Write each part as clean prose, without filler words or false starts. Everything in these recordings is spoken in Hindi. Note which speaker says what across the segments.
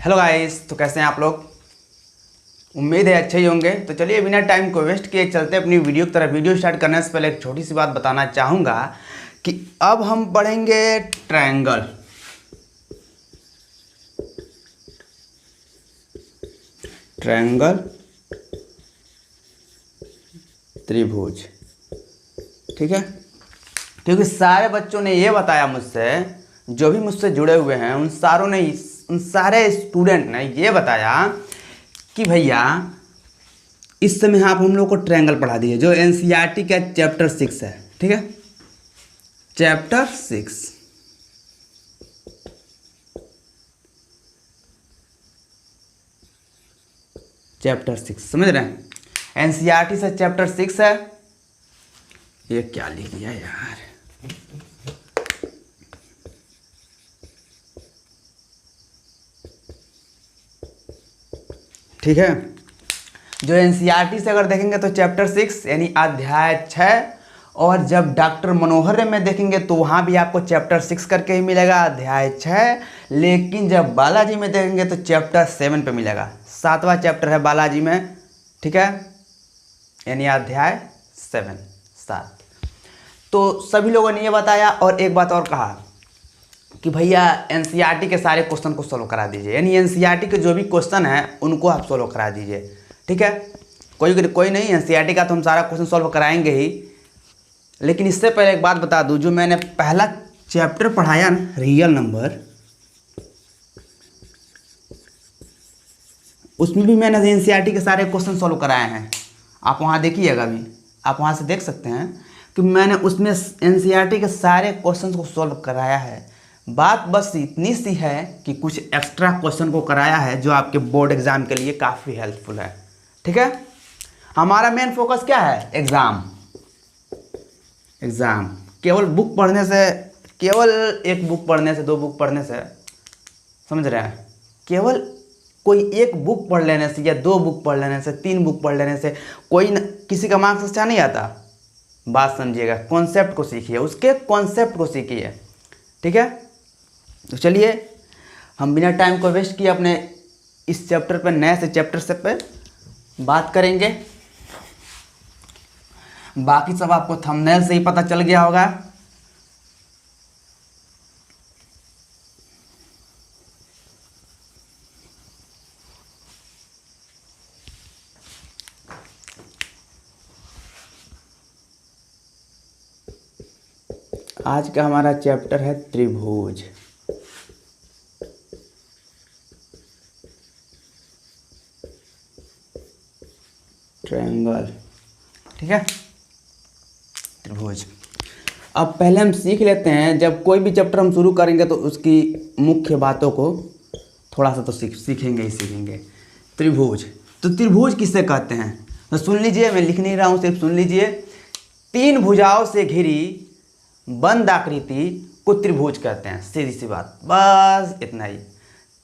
Speaker 1: हेलो गाइस, तो कैसे हैं आप लोग। उम्मीद है अच्छे ही होंगे। तो चलिए बिना टाइम को वेस्ट किए चलते अपनी वीडियो की तरफ। वीडियो स्टार्ट करने से पहले एक छोटी सी बात बताना चाहूँगा कि अब हम पढ़ेंगे ट्रायंगल। ट्रायंगल त्रिभुज, ठीक है। क्योंकि सारे बच्चों ने ये बताया मुझसे, जो भी मुझसे जुड़े हुए हैं उन सारे स्टूडेंट ने ये बताया कि भैया इस समय आप हम लोग को ट्रायंगल पढ़ा दीजिए, जो एनसीईआरटी का चैप्टर 6 है, ठीक है। चैप्टर 6 समझ रहे हैं। एनसीईआरटी से चैप्टर 6 है। ये क्या लिख दिया यार, ठीक है। जो एनसीईआरटी से अगर देखेंगे तो चैप्टर 6 यानी अध्याय 6, और जब डॉक्टर मनोहर में देखेंगे तो वहाँ भी आपको चैप्टर 6 करके ही मिलेगा, अध्याय 6। लेकिन जब बालाजी में देखेंगे तो चैप्टर 7 पे मिलेगा। 7वां चैप्टर है बालाजी में, ठीक है, यानी अध्याय 7। तो सभी लोगों ने ये बताया, और एक बात और कहा कि भैया एनसीईआरटी के सारे क्वेश्चन को सॉल्व करा दीजिए, यानी एनसीईआरटी के जो भी क्वेश्चन हैं उनको आप सॉल्व करा दीजिए, ठीक है। कोई नहीं, एनसीईआरटी का तो हम सारा क्वेश्चन सॉल्व कराएंगे ही। लेकिन इससे पहले एक बात बता दूं, जो मैंने पहला चैप्टर पढ़ाया ना, रियल नंबर, उसमें भी मैंने एनसीईआरटी के सारे क्वेश्चन सॉल्व कराए हैं। आप वहाँ देखिएगा, अभी आप वहाँ से देख सकते हैं कि मैंने उसमें एनसीईआरटी के सारे क्वेश्चन को सॉल्व कराया है। बात बस इतनी सी है कि कुछ एक्स्ट्रा क्वेश्चन को कराया है जो आपके बोर्ड एग्जाम के लिए काफ़ी हेल्पफुल है, ठीक है। हमारा मेन फोकस क्या है, एग्ज़ाम। केवल बुक पढ़ने से, केवल एक बुक पढ़ने से, 2 बुक पढ़ने से, समझ रहे हैं, केवल कोई एक बुक पढ़ लेने से या 2 बुक पढ़ लेने से, 3 बुक पढ़ लेने से किसी का मार्क्स अच्छा नहीं आता। बात समझिएगा, कॉन्सेप्ट को सीखिए, उसके कॉन्सेप्ट को सीखिए, ठीक है। तो चलिए हम बिना टाइम को वेस्ट किए अपने इस चैप्टर पे, नए से चैप्टर से पे बात करेंगे। बाकी सब आपको थंबनेल से ही पता चल गया होगा। आज का हमारा चैप्टर है त्रिभुज। ट्रायंगल, ठीक है, त्रिभुज। अब पहले हम सीख लेते हैं, जब कोई भी चैप्टर हम शुरू करेंगे तो उसकी मुख्य बातों को थोड़ा सा तो सीखेंगे। त्रिभुज, तो त्रिभुज किसे कहते हैं, तो सुन लीजिए, मैं लिख नहीं रहा हूँ, सिर्फ सुन लीजिए। 3 भुजाओं से घिरी बंद आकृति को त्रिभुज कहते हैं, सीधी सी बात, बस इतना ही।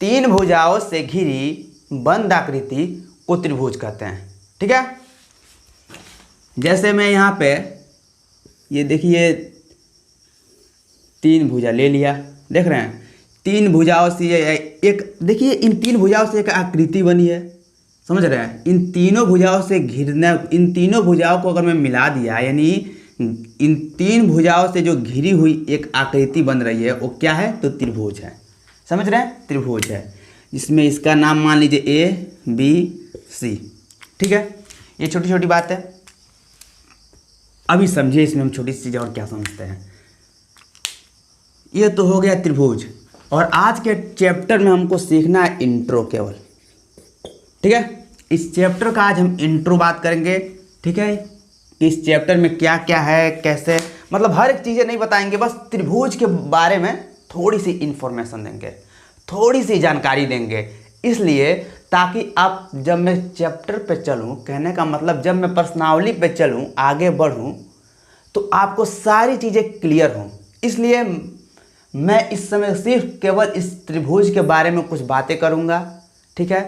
Speaker 1: 3 भुजाओं से घिरी बंद आकृति को त्रिभुज कहते हैं, ठीक है। जैसे मैं यहाँ पे ये देखिए 3 भुजा ले लिया, देख रहे हैं, 3 भुजाओं से एक, देखिए इन 3 भुजाओं से एक आकृति बनी है, समझ रहे हैं। इन तीनों भुजाओं से घिरना, इन तीनों भुजाओं को अगर मैं मिला दिया, यानी इन 3 भुजाओं से जो घिरी हुई एक आकृति बन रही है, वो क्या है, तो त्रिभुज है, समझ रहे हैं, त्रिभुज है। जिसमें इसका नाम मान लीजिए ABC, ठीक है। ये छोटी छोटी बात है, अभी समझिए इसमें हम छोटी सी चीज़ और क्या समझते हैं। ये तो हो गया त्रिभुज, और आज के चैप्टर में हमको सीखना है इंट्रो केवल, ठीक है। इस चैप्टर का आज हम इंट्रो बात करेंगे, ठीक है। इस चैप्टर में क्या क्या है, कैसे, मतलब हर एक चीज़ें नहीं बताएंगे, बस त्रिभुज के बारे में थोड़ी सी इन्फॉर्मेशन देंगे, थोड़ी सी जानकारी देंगे, इसलिए ताकि आप जब मैं चैप्टर पे चलूँ, कहने का मतलब जब मैं प्रश्नावली पे चलूँ, आगे बढ़ूँ, तो आपको सारी चीज़ें क्लियर हों। इसलिए मैं इस समय सिर्फ केवल इस त्रिभुज के बारे में कुछ बातें करूँगा, ठीक है,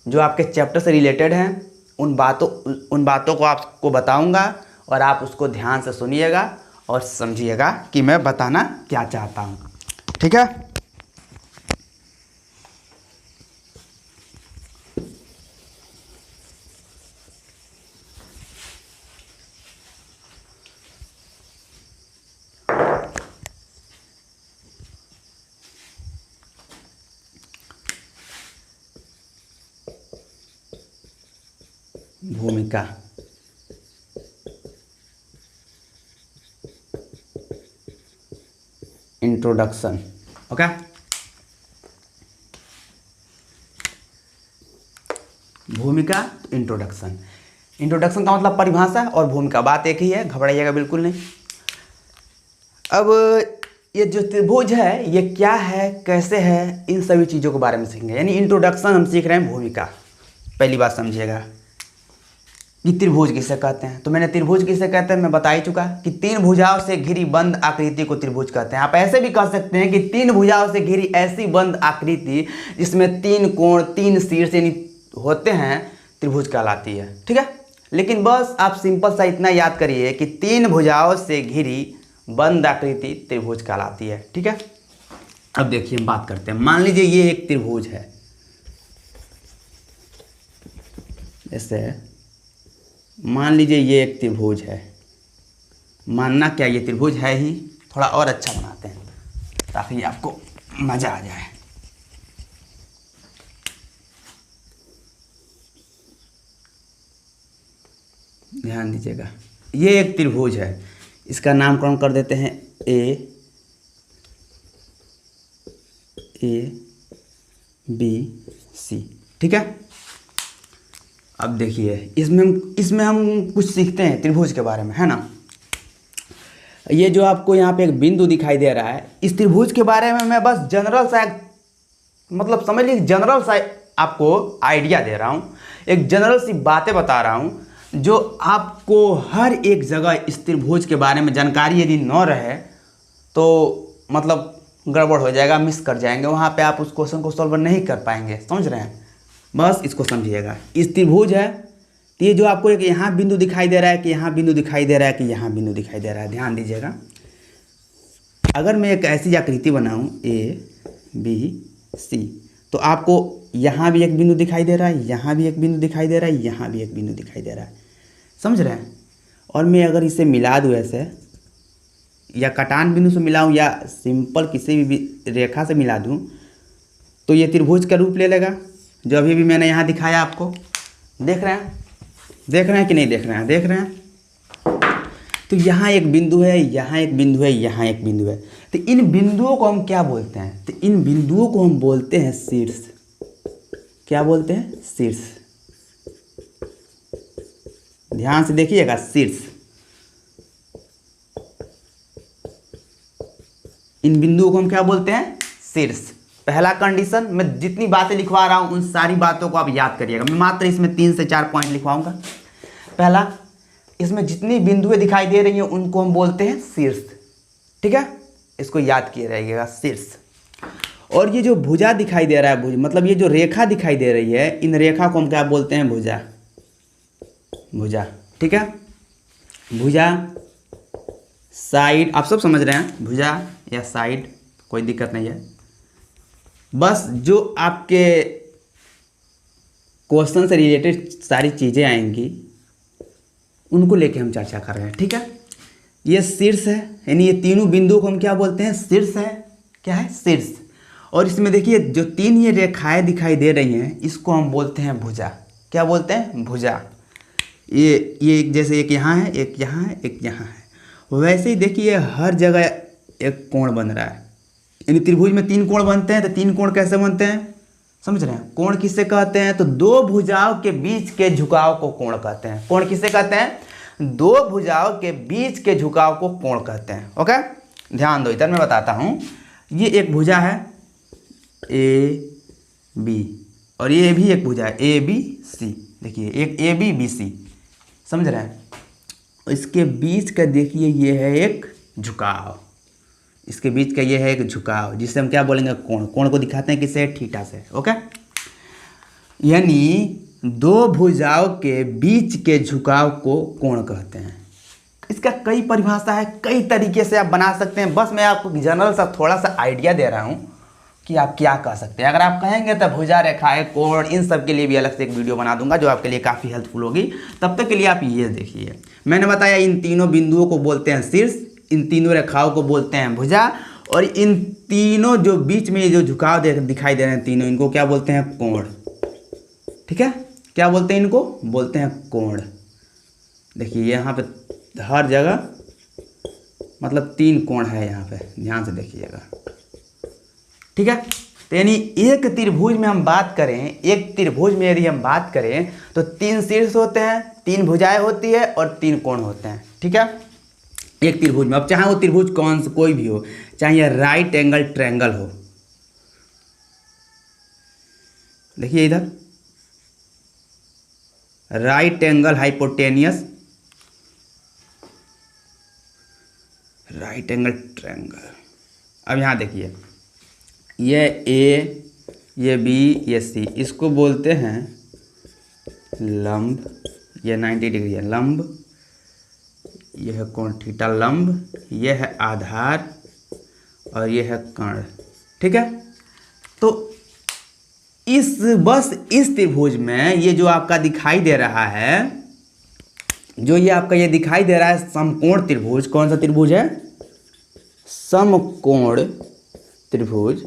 Speaker 1: जो आपके चैप्टर से रिलेटेड हैं। उन बातों को आपको बताऊँगा, और आप उसको ध्यान से सुनिएगा और समझिएगा कि मैं बताना क्या चाहता हूँ, ठीक है। भूमिका। इंट्रोडक्शन। ओके, भूमिका, इंट्रोडक्शन। इंट्रोडक्शन का मतलब परिभाषा और भूमिका बात एक ही है, घबराइएगा बिल्कुल नहीं। अब ये जो त्रिभुज है ये क्या है, कैसे है, इन सभी चीज़ों के बारे में सीखेंगे। यानी इंट्रोडक्शन हम सीख रहे हैं भूमिका। पहली बात समझिएगा कि त्रिभुज किसे कहते हैं। तो मैंने त्रिभुज किसे कहते हैं मैं बता ही चुका कि तीन भुजाओं से घिरी बंद आकृति को त्रिभुज कहते हैं। आप ऐसे भी कह सकते हैं कि तीन भुजाओं से घिरी ऐसी बंद आकृति जिसमें तीन कोण, तीन शीर्ष यानी होते हैं, त्रिभुज कहलाती है। ठीक है, लेकिन बस आप सिंपल सा इतना याद करिए कि तीन भुजाओं से घिरी बंद आकृति त्रिभुज कहलाती है। ठीक है, अब देखिए हम बात करते हैं। मान लीजिए ये एक त्रिभुज है, जैसे मान लीजिए ये एक त्रिभुज है। मानना क्या ये त्रिभुज है ही, थोड़ा और अच्छा बनाते हैं ताकि आपको मजा आ जाए। ध्यान दीजिएगा, ये एक त्रिभुज है, इसका नामकरण कर देते हैं ए बी सी। ठीक है, अब देखिए इसमें हम कुछ सीखते हैं त्रिभुज के बारे में, है ना। ये जो आपको यहाँ पे एक बिंदु दिखाई दे रहा है, इस त्रिभुज के बारे में मैं बस जनरल सा मतलब समझ लीजिए जनरल सा आपको आइडिया दे रहा हूँ, एक जनरल सी बातें बता रहा हूँ जो आपको हर एक जगह इस त्रिभुज के बारे में जानकारी यदि न रहे तो मतलब गड़बड़ हो जाएगा, मिस कर जाएंगे, वहाँ पे आप उस क्वेश्चन को सॉल्व नहीं कर पाएंगे। समझ रहे हैं, बस इसको समझिएगा। इस त्रिभुज है तो ये जो आपको एक यहाँ बिंदु दिखाई दे रहा है कि यहाँ बिंदु दिखाई दे रहा है कि यहाँ बिंदु दिखाई दे रहा है, ध्यान दीजिएगा। अगर मैं एक ऐसी आकृति बनाऊँ ए बी सी, तो आपको यहाँ भी एक बिंदु दिखाई दे रहा है, यहाँ भी एक बिंदु दिखाई दे रहा है, यहाँ भी एक बिंदु दिखाई दे रहा है। समझ रहे हैं, और मैं अगर इसे मिला दूँ ऐसे, या कटान बिंदु से मिलाऊँ या सिंपल किसी भी रेखा से मिला दूँ, तो ये त्रिभुज का रूप ले लेगा जो अभी भी मैंने यहाँ दिखाया आपको। देख रहे हैं कि नहीं देख रहे हैं? देख रहे हैं। तो यहाँ एक बिंदु है, यहाँ एक बिंदु है, यहाँ एक बिंदु है। तो इन बिंदुओं को हम क्या बोलते हैं? तो इन बिंदुओं को हम बोलते हैं शीर्ष। क्या बोलते हैं? शीर्ष। ध्यान से देखिएगा, शीर्ष। इन बिंदुओं को हम क्या बोलते हैं? शीर्ष। पहला कंडीशन, मैं जितनी बातें लिखवा रहा हूं उन सारी बातों को आप याद करिएगा। मैं मात्र इसमें 3 से 4 पॉइंट लिखवाऊंगा। पहला, इसमें जितनी बिंदुएं दिखाई दे रही हैं उनको हम बोलते हैं शीर्ष। ठीक है, इसको याद किए रहिएगा, शीर्ष। और ये जो भुजा दिखाई दे रहा है, मतलब ये जो रेखा दिखाई दे रही है, इन रेखा को हम क्या बोलते हैं? भुजा। भुजा, ठीक है। भुजा, साइड, आप सब समझ रहे हैं, भुजा या साइड, कोई दिक्कत नहीं है। बस जो आपके क्वेश्चन से रिलेटेड सारी चीज़ें आएंगी उनको लेके हम चर्चा कर रहे हैं। ठीक है, ये शीर्ष है, यानी ये तीनों बिंदुओं को हम क्या बोलते हैं? शीर्ष है। क्या है? शीर्ष। और इसमें देखिए जो 3 ये रेखाएं दिखाई दे रही हैं, इसको हम बोलते हैं भुजा। क्या बोलते हैं? भुजा। ये जैसे एक यहाँ है, एक यहाँ है, एक यहाँ है, वैसे ही देखिए हर जगह एक कोण बन रहा है। यानी त्रिभुज में 3 कोण बनते हैं। तो 3 कोण कैसे बनते हैं? समझ रहे हैं? कोण किसे कहते हैं? तो 2 भुजाओं के बीच के झुकाव को कोण कहते हैं। कोण किसे कहते हैं? 2 भुजाओं के बीच के झुकाव को कोण कहते हैं। ओके, ध्यान दो, इधर मैं बताता हूँ। ये एक भुजा है ए बी, और ये भी एक भुजा है ए बी सी। देखिए एक ए बी बी सी, समझ रहे हैं? इसके बीच का देखिए ये है एक झुकाव, इसके बीच का ये है एक झुकाव, जिसे हम क्या बोलेंगे? कोण। कोण को दिखाते हैं किससे? थीटा से। ओके, यानी 2 भुजाओं के बीच के झुकाव को कोण कहते हैं। इसका कई परिभाषा है, कई तरीके से आप बना सकते हैं। बस मैं आपको जनरल सा थोड़ा सा आइडिया दे रहा हूँ कि आप क्या कह सकते हैं। अगर आप कहेंगे तो भुजा, रेखाएं, कोण, इन सब के लिए भी अलग से एक वीडियो बना दूंगा जो आपके लिए काफ़ी हेल्पफुल होगी। तब तक के लिए आप ये देखिए, मैंने बताया इन तीनों बिंदुओं को बोलते हैं शीर्ष, इन तीनों रेखाओं को बोलते हैं भुजा, और इन तीनों जो बीच में जो झुकाव दिखाई दे रहे हैं तीनों, इनको क्या बोलते हैं? कोण। ठीक है, क्या बोलते हैं इनको? बोलते हैं कोण। देखिए यहाँ पे हर जगह मतलब 3 कोण है यहाँ पे, ध्यान से देखिएगा, ठीक है। तो यानी एक त्रिभुज में हम बात करें, एक त्रिभुज में यदि हम बात करें तो 3 शीर्ष होते हैं, 3 भुजाएं होती है और 3 कोण होते हैं, ठीक है, एक त्रिभुज में। अब चाहे वो त्रिभुज कौन सा कोई भी हो, चाहे ये राइट एंगल ट्रायंगल हो, देखिए इधर right angle hypotenuse, right angle triangle. अब यहाँ देखिए ये ए, ये बी, ये सी, इसको बोलते हैं लंब, ये 90 डिग्री है लंब, ये है कोण थीटा लंब, ये है आधार और ये है कर्ण, ठीक है। तो बस इस त्रिभुज में ये जो आपका दिखाई दे रहा है, जो ये आपका ये दिखाई दे रहा है समकोण त्रिभुज, कौन सा त्रिभुज है? समकोण त्रिभुज।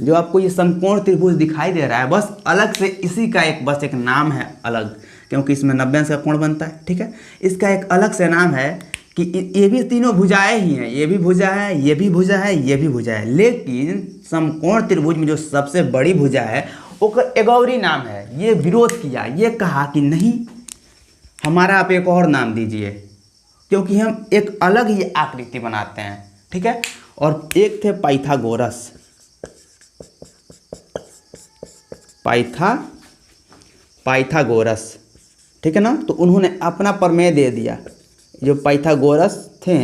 Speaker 1: जो आपको ये समकोण त्रिभुज दिखाई दे रहा है, बस अलग से इसी का बस एक नाम है अलग, क्योंकि इसमें 90 अंश का कोण बनता है, ठीक है। इसका एक अलग से नाम है कि ये भी तीनों भुजाएं ही हैं, ये भी भुजा है, ये भी भुजा है, ये भी भुजा है, लेकिन समकोण त्रिभुज में जो सबसे बड़ी भुजा है उसका एक और ही नाम है। ये विरोध किया, ये कहा कि नहीं, हमारा आप एक और नाम दीजिए, क्योंकि हम एक अलग ही आकृति बनाते हैं, ठीक है। और एक थे पाइथागोरस, पाइथागोरस, ठीक है ना। तो उन्होंने अपना प्रमेय दे दिया, जो पाइथागोरस थे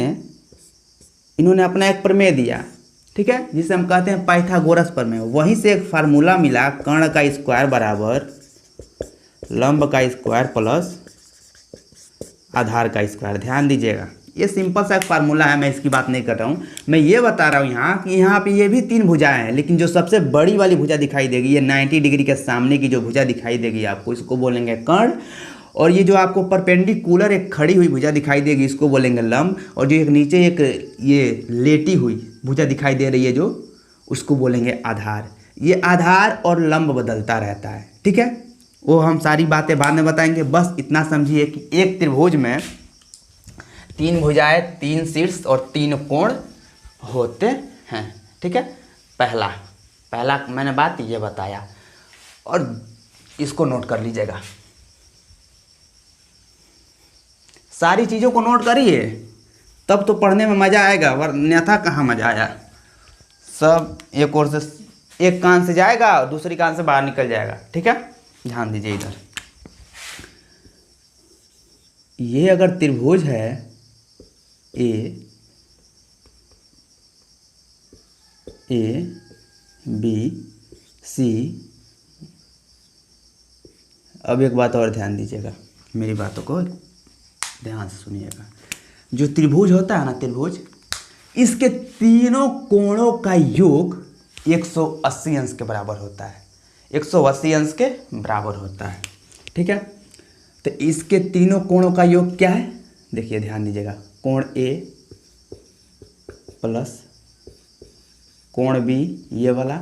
Speaker 1: इन्होंने अपना एक प्रमेय दिया, ठीक है, जिसे हम कहते हैं पाइथागोरस प्रमेय। वहीं से एक फार्मूला मिला, कर्ण का स्क्वायर बराबर लंब का स्क्वायर प्लस आधार का स्क्वायर। ध्यान दीजिएगा, ये सिंपल सा एक फार्मूला है, मैं इसकी बात नहीं कर रहा हूँ, मैं ये बता रहा हूँ यहाँ कि यहाँ पे ये भी 3 भुजाएं हैं, लेकिन जो सबसे बड़ी वाली भुजा दिखाई देगी, ये 90 डिग्री के सामने की जो भुजा दिखाई देगी आपको, इसको बोलेंगे कर्ण। और ये जो आपको परपेंडिकुलर एक खड़ी हुई भुजा दिखाई देगी, इसको बोलेंगे लंब। और जो एक नीचे एक ये लेटी हुई भुजा दिखाई दे रही है जो, उसको बोलेंगे आधार। ये आधार और लंब बदलता रहता है, ठीक है, वो हम सारी बातें बाद में बताएंगे। बस इतना समझिए कि एक त्रिभुज में 3 भुजाएं, 3 शीर्ष और 3 कोण होते हैं, ठीक है। पहला मैंने बात ये बताया, और इसको नोट कर लीजिएगा, सारी चीज़ों को नोट करिए, तब तो पढ़ने में मज़ा आएगा, वरना कहाँ मज़ा आया। सब एक ओर से एक कान से जाएगा और दूसरी कान से बाहर निकल जाएगा, ठीक है। ध्यान दीजिए इधर, ये अगर त्रिभुज है ए बी सी, अब एक बात और ध्यान दीजिएगा, मेरी बातों को ध्यान से सुनिएगा। जो त्रिभुज होता है ना, त्रिभुज, इसके तीनों कोणों का योग 180 अंश के बराबर होता है, 180 अंश के बराबर होता है, ठीक है। तो इसके तीनों कोणों का योग क्या है? देखिए ध्यान दीजिएगा, कोण ए प्लस कोण बी ये वाला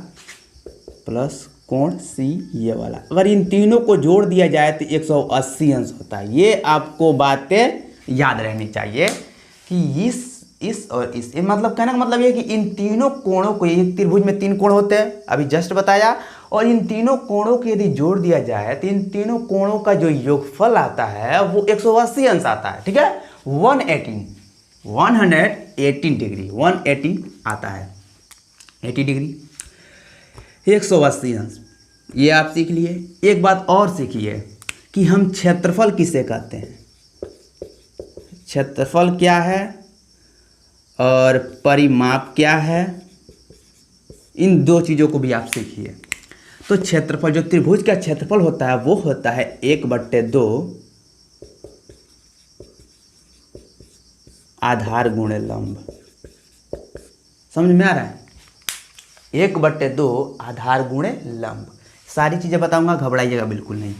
Speaker 1: प्लस कोण सी ये वाला, अगर इन तीनों को जोड़ दिया जाए तो 180 अंश होता है। ये आपको बातें याद रहनी चाहिए कि इस और इस, ये मतलब कहने का मतलब ये कि इन तीनों कोणों को, एक त्रिभुज में 3 कोण होते हैं, अभी जस्ट बताया, और इन तीनों कोणों को यदि जोड़ दिया जाए तो इन तीनों कोणों का जो योगफल आता है वो 180 अंश आता है, ठीक है। 118 डिग्री, 180 आता है, 80 डिग्री, 180 अंश। ये आप सीख लिए। एक बात और सीखिए कि हम क्षेत्रफल किसे कहते हैं, क्षेत्रफल क्या है और परिमाप क्या है, इन 2 चीज़ों को भी आप सीखिए। तो क्षेत्रफल, जो त्रिभुज का क्षेत्रफल होता है वो होता है 1/2 आधार गुणे लंब। समझ में आ रहा है? 1/2 आधार गुणे लंब। सारी चीज़ें बताऊंगा, घबराइएगा बिल्कुल नहीं।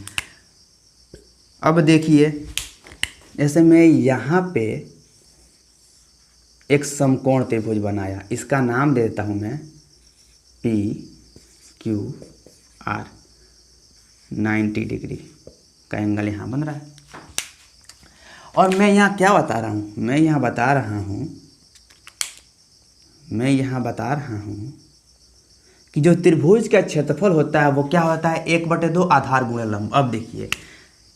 Speaker 1: अब देखिए, जैसे मैं यहाँ पे एक समकोण त्रिभुज बनाया, इसका नाम देता हूँ मैं P Q R 90 डिग्री, का एंगल यहाँ बन रहा है। और मैं यहाँ क्या बता रहा हूँ, मैं यहाँ बता रहा हूँ कि जो त्रिभुज का क्षेत्रफल होता है वो क्या होता है, 1/2 आधार गुणा लंब। अब देखिए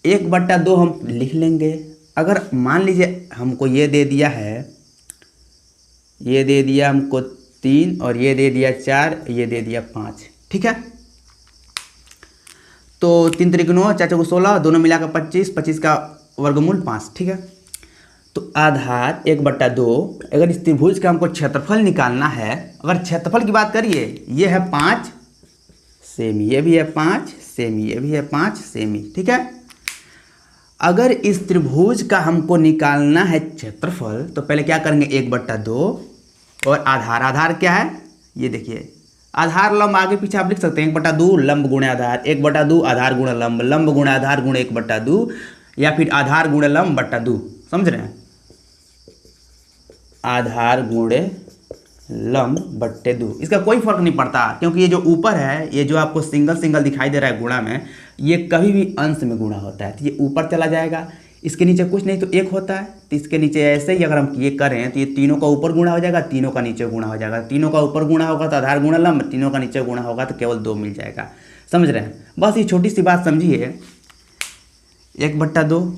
Speaker 1: 1/2 हम लिख लेंगे। अगर मान लीजिए हमको ये दे दिया है, ये दे दिया हमको 3 और ये दे दिया 4, ये दे दिया 5, ठीक है। तो 3 3 9 4 4 16, दोनों मिलाकर 25, 25 का वर्गमूल 5, ठीक है। तो आधार 1/2, अगर इस त्रिभुज का हमको क्षेत्रफल निकालना है, अगर क्षेत्रफल की बात करिए, ये है 5 सेमी, ये भी है 5 सेमी, ये भी है 5 सेमी, ठीक है। अगर इस त्रिभुज का हमको निकालना है क्षेत्रफल तो पहले क्या करेंगे, 1/2 और आधार क्या है, ये देखिए आधार लंब आगे पीछे आप लिख सकते हैं, 1/2 लंब गुणे आधार, 1/2 आधार गुणे लंब, लंब गुणे आधार गुणे 1/2, या फिर आधार गुणे लंब बटा 2, समझ रहे हैं, आधार गुणे लंब बट्टे 2। इसका कोई फर्क नहीं पड़ता, क्योंकि ये जो ऊपर है, ये जो आपको सिंगल सिंगल दिखाई दे रहा है गुणा में, ये कभी भी अंश में गुणा होता है, तो ये ऊपर चला जाएगा, इसके नीचे कुछ नहीं तो 1 होता है, तो इसके नीचे ऐसे ही अगर हम ये करें तो ये तीनों का ऊपर गुणा हो जाएगा, तीनों का नीचे गुणा हो जाएगा, तीनों का ऊपर गुणा होगा तो आधार गुणा लंब, तीनों का नीचे गुणा होगा तो केवल 2 मिल जाएगा, समझ रहे हैं। बस ये छोटी सी बात समझिए, 1/2,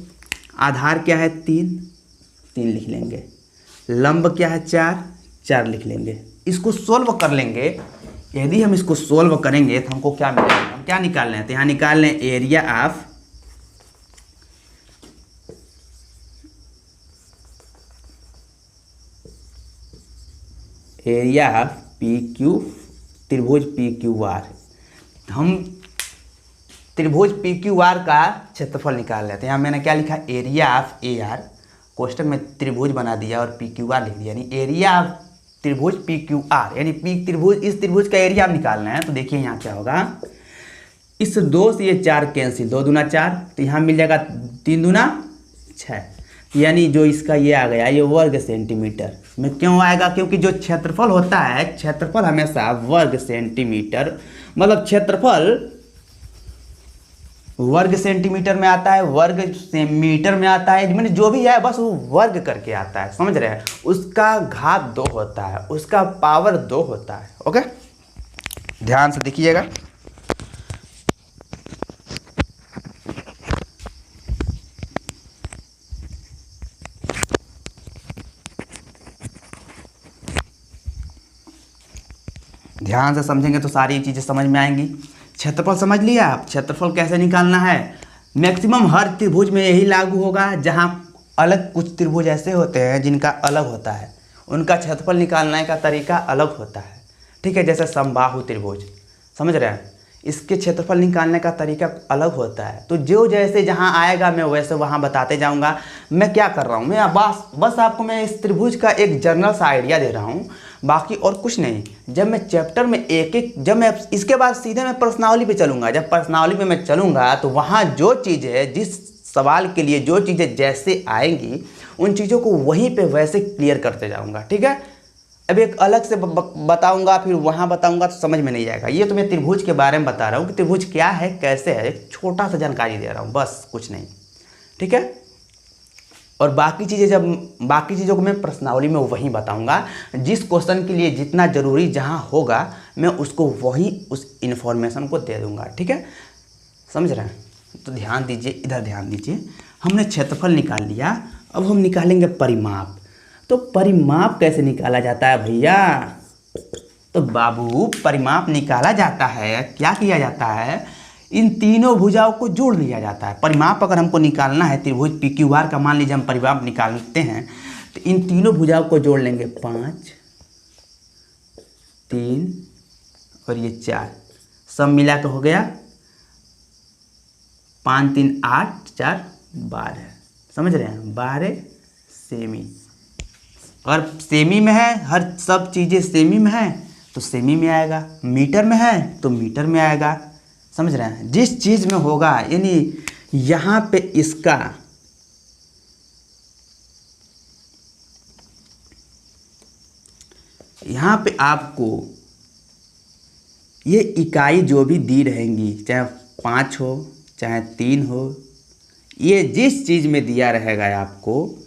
Speaker 1: आधार क्या है 3 लिख लेंगे, लंब क्या है 4 लिख लेंगे। इसको सोल्व कर लेंगे, यदि हम इसको सोल्व करेंगे तो हमको क्या मिलेगा, हम क्या निकाल लें, तो यहाँ निकाल लें एरिया ऑफ पी क्यू, त्रिभुज पी क्यू आर। हम त्रिभुज पी क्यू आर का क्षेत्रफल निकाल लेते हैं। यहाँ मैंने क्या लिखा, एरिया ऑफ ए आर, कोष्टक में त्रिभुज बना दिया और पी क्यू आर लिख दिया, यानी एरिया ऑफ त्रिभुज पी क्यू आर, यानी पी त्रिभुज, इस त्रिभुज का एरिया आप निकालना है। तो देखिए यहाँ क्या होगा, इस 2 से ये 4 कैंसिल, 2 दूना 4, तो यहाँ मिल जाएगा 3 दूना 6, यानी जो इसका ये आ गया, ये वर्ग सेंटीमीटर में क्यों आएगा, क्योंकि जो क्षेत्रफल होता है, क्षेत्रफल हमेशा वर्ग सेंटीमीटर, मतलब क्षेत्रफल वर्ग सेंटीमीटर में आता है, वर्ग से मीटर में आता है, मैंने जो भी है बस वो वर्ग करके आता है, समझ रहे हैं। उसका घात 2 होता है, उसका पावर 2 होता है। ओके, ध्यान से देखिएगा। ध्यान से समझेंगे तो सारी चीज़ें समझ में आएंगी। क्षेत्रफल समझ लिया आप, क्षेत्रफल कैसे निकालना है। मैक्सिमम हर त्रिभुज में यही लागू होगा, जहाँ अलग कुछ त्रिभुज ऐसे होते हैं जिनका अलग होता है, उनका क्षेत्रफल निकालने का तरीका अलग होता है, ठीक है। जैसे समबाहु त्रिभुज, समझ रहे हैं, इसके क्षेत्रफल निकालने का तरीका अलग होता है। तो जो जैसे जहाँ आएगा मैं वैसे वहाँ बताते जाऊँगा। मैं क्या कर रहा हूँ, मैं बस आपको मैं इस त्रिभुज का एक जनरल सा आइडिया दे रहा हूँ, बाकी और कुछ नहीं। जब मैं चैप्टर में जब मैं इसके बाद सीधे मैं प्रश्नावली पे चलूँगा, जब प्रश्नावली पे मैं चलूँगा तो वहाँ जो चीज़ें, जिस सवाल के लिए जो चीज़ें जैसे आएंगी, उन चीज़ों को वहीं पे वैसे क्लियर करते जाऊँगा, ठीक है। अब एक अलग से बताऊँगा, फिर वहाँ बताऊँगा तो समझ में नहीं आएगा। ये तो मैं त्रिभुज के बारे में बता रहा हूँ कि त्रिभुज क्या है, कैसे है, एक छोटा सा जानकारी दे रहा हूँ, बस कुछ नहीं, ठीक है। और बाकी चीज़ों को मैं प्रश्नावली में वहीं बताऊंगा। जिस क्वेश्चन के लिए जितना ज़रूरी जहां होगा मैं उसको वहीं उस इन्फॉर्मेशन को दे दूंगा, ठीक है, समझ रहे हैं। तो ध्यान दीजिए, इधर ध्यान दीजिए। हमने क्षेत्रफल निकाल लिया, अब हम निकालेंगे परिमाप। तो परिमाप कैसे निकाला जाता है भैया, तो बाबू परिमाप निकाला जाता है, क्या किया जाता है, इन तीनों भुजाओं को जोड़ लिया जाता है। परिमाप अगर हमको निकालना है त्रिभुज पी क्यू आर का, मान लीजिए हम परिमाप निकालते हैं, तो इन तीनों भुजाओं को जोड़ लेंगे, 5 3 और ये 4, सब मिला के हो गया 5 3 8 4 12, समझ रहे हैं, 12 सेमी। अगर सेमी में है, हर सब चीज़ें सेमी में है तो सेमी में आएगा, मीटर में है तो मीटर में आएगा, समझ रहे हैं। जिस चीज़ में होगा, यानी यहाँ पे इसका यहाँ पे आपको ये इकाई जो भी दी रहेंगी, चाहे 5 हो चाहे 3 हो ये जिस चीज़ में दिया रहेगा आपको,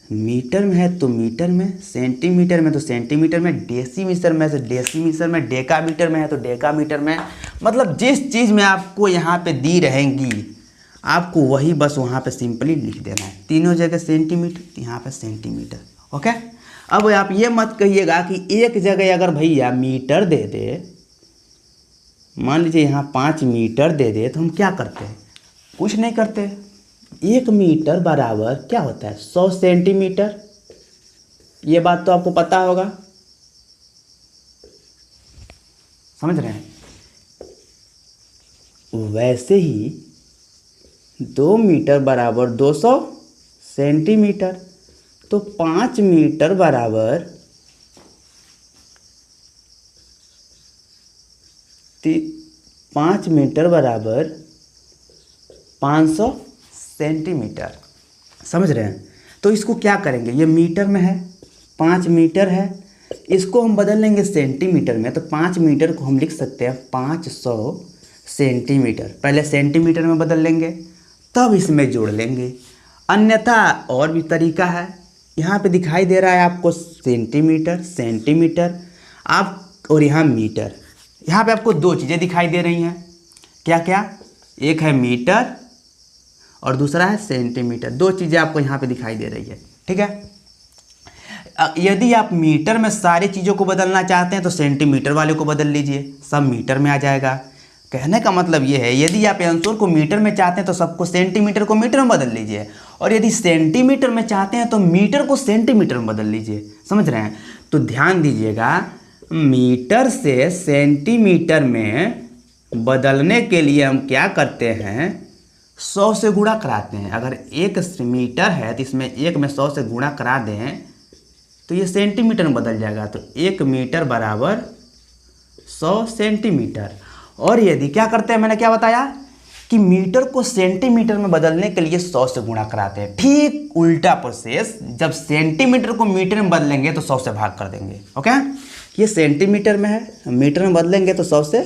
Speaker 1: मीटर में है तो मीटर में, सेंटीमीटर में तो सेंटीमीटर में, डेसीमीटर में तो डेसीमीटर में, डेकामीटर में है तो डेकामीटर में, मतलब जिस चीज़ में आपको यहाँ पे दी रहेंगी आपको वही बस वहाँ पे सिंपली लिख देना है। तीनों जगह सेंटीमीटर, यहाँ पे सेंटीमीटर। ओके, अब आप ये मत कहिएगा कि एक जगह अगर भैया मीटर दे दे, मान लीजिए यहाँ 5 मीटर दे दे तो हम क्या करते हैं? कुछ नहीं करते। 1 मीटर बराबर क्या होता है? 100 सेंटीमीटर। ये बात तो आपको पता होगा, समझ रहे हैं? वैसे ही 2 मीटर बराबर 200 सेंटीमीटर, तो 5 मीटर बराबर 5 मीटर बराबर 500 सेंटीमीटर। समझ रहे हैं? तो इसको क्या करेंगे? ये मीटर में है, 5 मीटर है, इसको हम बदल लेंगे सेंटीमीटर में, तो 5 मीटर को हम लिख सकते हैं 500 सेंटीमीटर। पहले सेंटीमीटर में बदल लेंगे तब इसमें जोड़ लेंगे, अन्यथा और भी तरीका है। यहाँ पे दिखाई दे रहा है आपको सेंटीमीटर, सेंटीमीटर आप, और यहाँ मीटर। यहाँ पे आपको 2 चीज़ें दिखाई दे रही हैं, क्या क्या? एक है मीटर और दूसरा है सेंटीमीटर। 2 चीज़ें आपको यहाँ पे दिखाई दे रही है, ठीक है? यदि आप मीटर में सारी चीज़ों को बदलना चाहते हैं तो सेंटीमीटर वाले को बदल लीजिए, सब मीटर में आ जाएगा। कहने का मतलब ये है, यदि आप आंसर को मीटर में चाहते हैं तो सबको सेंटीमीटर को मीटर में बदल लीजिए, और यदि सेंटीमीटर में चाहते हैं तो मीटर को सेंटीमीटर में बदल लीजिए। समझ रहे हैं? तो ध्यान दीजिएगा, मीटर से सेंटीमीटर में बदलने के लिए हम क्या करते हैं? 100 से गुणा कराते हैं। अगर 1 मीटर है तो इसमें 1 में 100 से गुणा करा दें तो ये सेंटीमीटर में बदल जाएगा। तो 1 मीटर बराबर 100 सेंटीमीटर। और यदि क्या करते हैं, मैंने क्या बताया कि मीटर को सेंटीमीटर में बदलने के लिए 100 से गुणा कराते हैं। ठीक उल्टा प्रोसेस, जब सेंटीमीटर को मीटर में बदलेंगे तो 100 से भाग कर देंगे। ओके, ये सेंटीमीटर में है, मीटर में बदलेंगे तो 100 से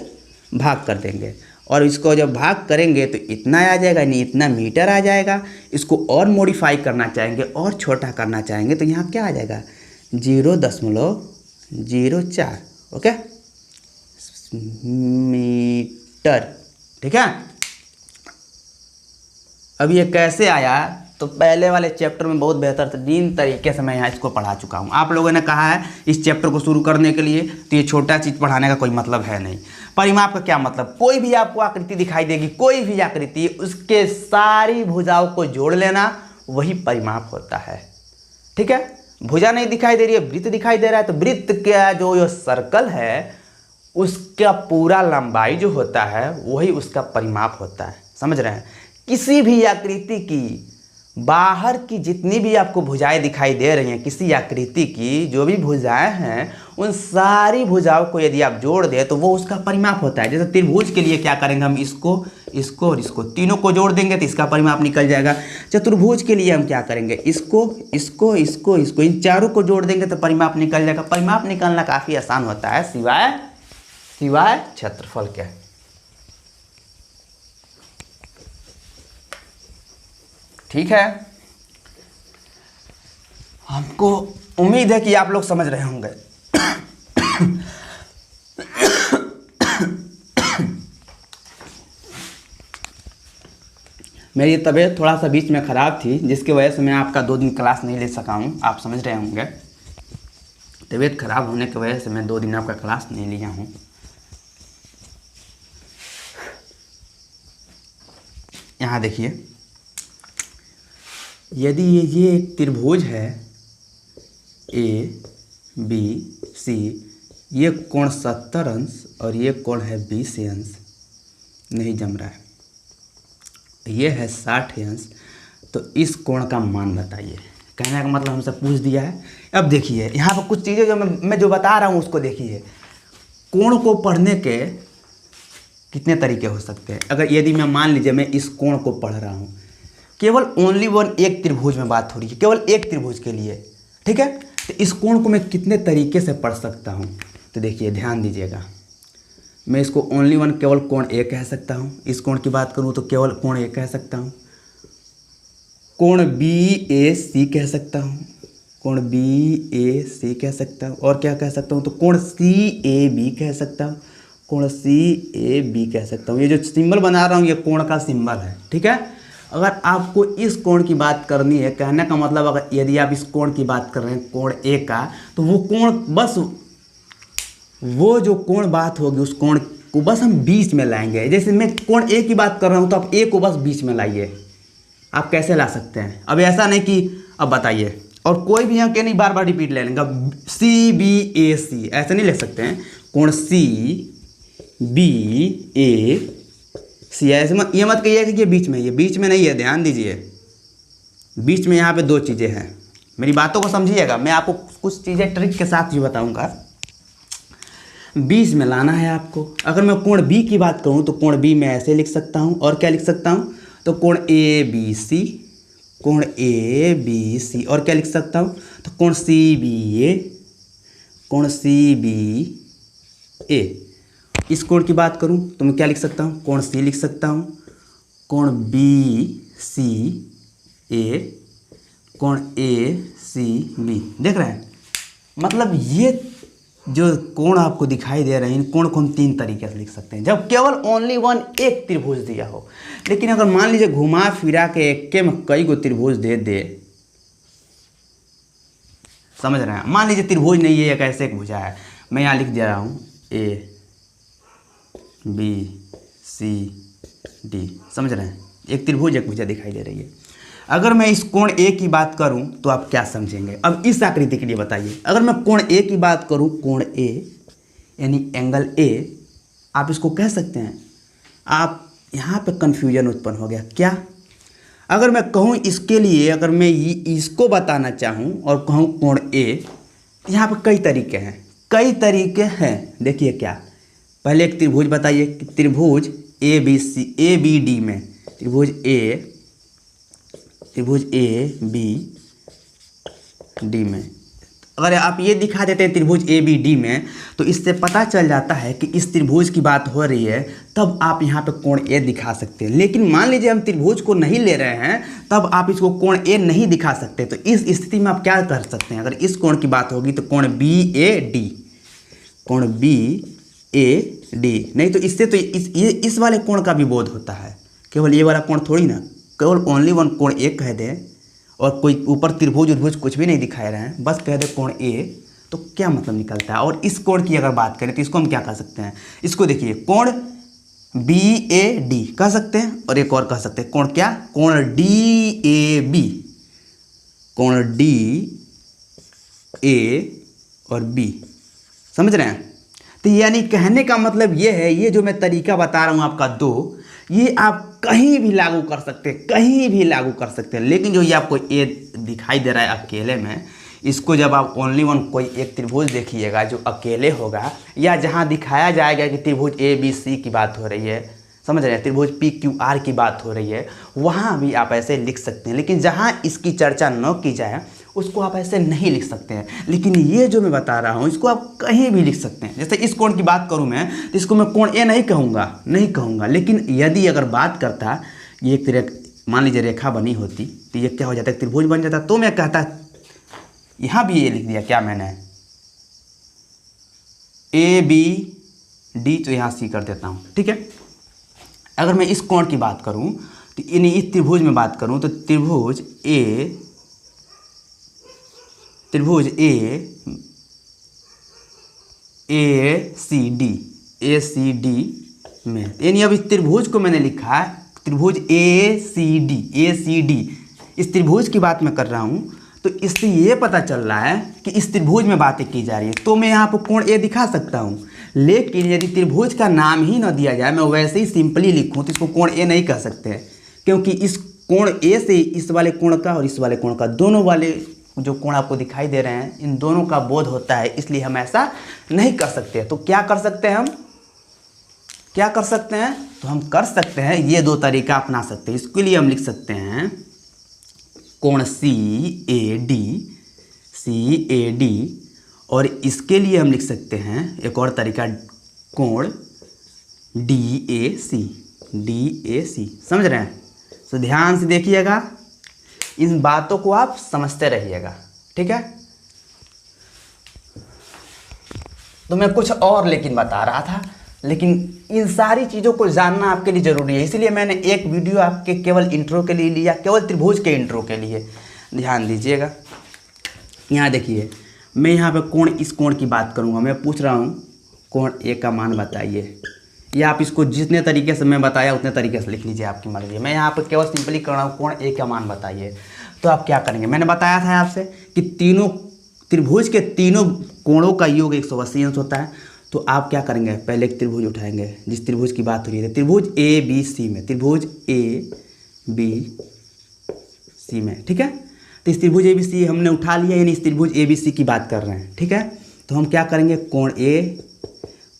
Speaker 1: भाग कर देंगे, और इसको जब भाग करेंगे तो इतना आ जाएगा, नहीं इतना मीटर आ जाएगा। इसको और मॉडिफाई करना चाहेंगे और छोटा करना चाहेंगे तो यहाँ क्या आ जाएगा? 0.04। Okay, metre. ठीक है, अब ये कैसे आया? तो पहले वाले चैप्टर में बहुत बेहतरीन तरीके से मैं यहाँ इसको पढ़ा चुका हूँ। आप लोगों ने कहा है इस चैप्टर को शुरू करने के लिए, तो ये छोटा चीज़ पढ़ाने का कोई मतलब है नहीं। परिमाप का क्या मतलब? कोई भी आपको आकृति दिखाई देगी, कोई भी आकृति, उसके सारी भुजाओं को जोड़ लेना, वही परिमाप होता है। ठीक है, भुजा नहीं दिखाई दे रही है, वृत्त दिखाई दे रहा है, तो वृत्त का जो सर्कल है उसका पूरा लंबाई जो होता है वही उसका परिमाप होता है। समझ रहे हैं? किसी भी आकृति की बाहर की जितनी भी आपको भुजाएं दिखाई दे रही हैं, किसी आकृति की जो भी भुजाएं हैं, उन सारी भुजाओं को यदि आप जोड़ दें तो वो उसका परिमाप होता है। जैसे त्रिभुज के लिए क्या करेंगे हम? इसको, इसको और इसको तीनों को जोड़ देंगे तो इसका परिमाप निकल जाएगा। चतुर्भुज के लिए हम क्या करेंगे? इसको, इसको, इसको, इसको, इन चारों को जोड़ देंगे तो परिमाप निकल जाएगा। परिमाप निकालना काफ़ी आसान होता है, सिवाय क्षेत्रफल के। ठीक है, हमको उम्मीद है कि आप लोग समझ रहे होंगे। मेरी तबीयत थोड़ा सा बीच में ख़राब थी, जिसकी वजह से मैं आपका 2 दिन क्लास नहीं ले सका हूँ। आप समझ रहे होंगे, तबीयत खराब होने की वजह से मैं 2 दिन आपका क्लास नहीं लिया हूँ। यहाँ देखिए, यदि ये एक त्रिभुज है ABC, ये कोण 70 अंश और ये कोण है 20 अंश, नहीं जम रहा है, ये है 60 अंश, तो इस कोण का मान बताइए। कहने का मतलब हमसे पूछ दिया है। अब देखिए यहाँ पर कुछ चीज़ें जो मैं जो बता रहा हूँ उसको देखिए। कोण को पढ़ने के कितने तरीके हो सकते हैं? अगर यदि मैं मान लीजिए मैं इस कोण को पढ़ रहा हूँ, केवल ओनली वन एक त्रिभुज में बात हो रही है, केवल एक त्रिभुज के लिए। ठीक है, तो इस कोण को मैं कितने तरीके से पढ़ सकता हूँ? तो देखिए ध्यान दीजिएगा, मैं इसको ओनली वन केवल कोण A कह सकता हूँ। इस कोण की बात करूँ तो केवल कोण A कह सकता हूँ। कोण बी ए सी कह सकता हूँ, कोण बी ए सी कह सकता हूँ, और क्या कह सकता हूँ, तो कोण सी ए बी कह सकता हूँ, कोण सी ए बी कह सकता हूँ। ये जो सिंबल बना रहा हूँ ये कोण का सिंबल है, ठीक है। अगर आपको इस कोण की बात करनी है, कहने का मतलब अगर यदि आप इस कोण की बात कर रहे हैं कोण ए का, तो वो कोण बस वो जो कोण बात होगी उस कोण को बस हम बीच में लाएंगे। जैसे मैं कोण ए की बात कर रहा हूँ तो आप ए को बस बीच में लाइए। आप कैसे ला सकते हैं? अब ऐसा नहीं कि अब बताइए, और कोई भी यहाँ के नहीं बार बार रिपीट ले लेंगे। सी बी ए सी ऐसे नहीं लिख सकते हैं, कोण सी बी ए सी ऐसे मत, ये मत कहिए कि ये बीच में, ये बीच में नहीं है, ध्यान दीजिए। बीच में यहाँ पे दो चीज़ें हैं, मेरी बातों को समझिएगा। मैं आपको कुछ चीज़ें ट्रिक के साथ ही बताऊँगा। बीच में लाना है आपको। अगर मैं कोण बी की बात करूँ तो कोण बी मैं ऐसे लिख सकता हूँ, और क्या लिख सकता हूँ, तो कोण ए बी सी, कोण ए बी सी, और क्या लिख सकता हूँ, तो कोण सी बी ए, कोण सी बी ए। इस कोण की बात करूँ तो मैं क्या लिख सकता हूँ, कोण सी लिख सकता हूँ, कोण बी सी ए, कोण ए सी बी। देख रहे हैं, मतलब ये जो कोण आपको दिखाई दे रहे हैं, इन कोण को हम तीन तरीके से लिख सकते हैं जब केवल ओनली वन एक त्रिभुज दिया हो। लेकिन अगर मान लीजिए घुमा फिरा के एक में कई गो त्रिभुज दे दे, समझ रहे हैं, मान लीजिए त्रिभुज नहीं है, एक ऐसे एक भुजा है, मैं यहाँ लिख दे रहा हूँ ए बी सी डी, समझ रहे हैं, एक त्रिभुज एक भुजा दिखाई दे रही है। अगर मैं इस कोण ए की बात करूं तो आप क्या समझेंगे? अब इस आकृति के लिए बताइए। अगर मैं कोण ए की बात करूं, कोण ए यानी एंगल ए, आप इसको कह सकते हैं, आप यहाँ पे कन्फ्यूजन उत्पन्न हो गया क्या? अगर मैं कहूँ इसके लिए, अगर मैं इसको बताना चाहूँ और कहूँ कोण ए, यहाँ पे कई तरीके हैं, कई तरीके हैं। देखिए क्या, पहले एक त्रिभुज बताइए कि त्रिभुज A B C A B D में, त्रिभुज ए बी डी में अगर आप ये दिखा देते हैं त्रिभुज ए बी डी में, तो इससे पता चल जाता है कि इस त्रिभुज की बात हो रही है, तब आप यहाँ पे कोण ए दिखा सकते हैं। लेकिन मान लीजिए हम त्रिभुज को नहीं ले रहे हैं, तब आप इसको कोण ए नहीं दिखा सकते। तो इस स्थिति में आप क्या कर सकते हैं? अगर इस कोण की बात होगी तो कोण बी ए डी, कोण बी ए डी, नहीं तो इससे तो इस वाले कोण का भी बोध होता है, केवल ये वाला कोण थोड़ी ना, केवल ओनली वन कोण ए कह दे और कोई ऊपर त्रिभुज उर्भुज कुछ भी नहीं दिखाए रहे हैं, बस कह दे कोण ए, तो क्या मतलब निकलता है? और इस कोण की अगर बात करें तो इसको हम क्या कह सकते हैं? इसको देखिए, कोण बी ए डी कह सकते हैं, और एक और कह सकते हैं, कोण क्या, कोण डी ए बी, कोण डी ए और बी, समझ रहे हैं? तो यानी कहने का मतलब ये है, ये जो मैं तरीका बता रहा हूँ आपका दो, ये आप कहीं भी लागू कर सकते हैं, कहीं भी लागू कर सकते हैं। लेकिन जो ये आपको ए दिखाई दे रहा है अकेले में, इसको जब आप ओनली वन कोई एक त्रिभुज देखिएगा जो अकेले होगा, या जहाँ दिखाया जाएगा कि त्रिभुज ए बी सी की बात हो रही है, समझ रहे हैं, त्रिभुज पी क्यू आर की बात हो रही है, वहाँ भी आप ऐसे लिख सकते हैं। लेकिन जहाँ इसकी चर्चा न की जाए उसको आप ऐसे नहीं लिख सकते हैं। लेकिन ये जो मैं बता रहा हूँ इसको आप कहीं भी लिख सकते हैं। जैसे इस कोण की बात करूँ मैं, तो इसको मैं कोण ए नहीं कहूँगा। लेकिन यदि अगर बात करता, ये एक मान लीजिए रेखा बनी होती, तो ये क्या हो जाता है, त्रिभुज बन जाता। तो मैं कहता, यहाँ भी ये लिख दिया क्या मैंने, ए बी डी, तो यहाँ सी कर देता हूँ, ठीक है। अगर मैं इस कोण की बात करूँ तो इस त्रिभुज में बात करूँ, तो त्रिभुज ए सी डी में, यानी अब इस त्रिभुज को मैंने लिखा है त्रिभुज ए सी डी, इस त्रिभुज की बात मैं कर रहा हूँ। तो इससे ये पता चल रहा है कि इस त्रिभुज में बातें की जा रही है, तो मैं यहाँ पर कोण ए दिखा सकता हूँ। लेकिन यदि त्रिभुज का नाम ही ना दिया जाए, मैं वैसे ही सिंपली लिखूँ, तो इसको कोण ए नहीं कह सकते हैं, क्योंकि इस कोण ए से इस वाले कोण का और इस वाले कोण का, दोनों वाले जो कोण आपको दिखाई दे रहे हैं, इन दोनों का बोध होता है, इसलिए हम ऐसा नहीं कर सकते। तो क्या कर सकते हैं हम, क्या कर सकते हैं? तो हम कर सकते हैं, ये दो तरीका अपना सकते हैं। इसके लिए हम लिख सकते हैं कोण सी ए डी, और इसके लिए हम लिख सकते हैं एक और तरीका, कोण डी ए सी, समझ रहे हैं? तो ध्यान से देखिएगा, इन बातों को आप समझते रहिएगा, ठीक है। तो मैं कुछ और लेकिन बता रहा था, लेकिन इन सारी चीज़ों को जानना आपके लिए ज़रूरी है, इसलिए मैंने एक वीडियो आपके केवल इंट्रो के लिए लिया, केवल त्रिभुज के इंट्रो के लिए। ध्यान दीजिएगा, यहाँ देखिए, मैं यहाँ पे कोण, इस कोण की बात करूँगा। मैं पूछ रहा हूँ कोण ए का मान बताइए, या आप इसको जितने तरीके से मैं बताया उतने तरीके से लिख लीजिए, आपकी मर्जी है। मैं यहाँ पर केवल सिंपली कर रहा हूँ कोण ए का मान बताइए। तो आप क्या करेंगे, मैंने बताया था आपसे कि तीनों त्रिभुज के तीनों कोणों का योग 180 अंश होता है। तो आप क्या करेंगे, पहले एक त्रिभुज उठाएंगे, जिस त्रिभुज की बात हो रही है, त्रिभुज ए बी सी में, त्रिभुज ए बी सी में, ठीक है। तो इस त्रिभुज ए बी सी हमने उठा लिया, यानी इस त्रिभुज ए बी सी की बात कर रहे हैं, ठीक है। तो हम क्या करेंगे, कोण ए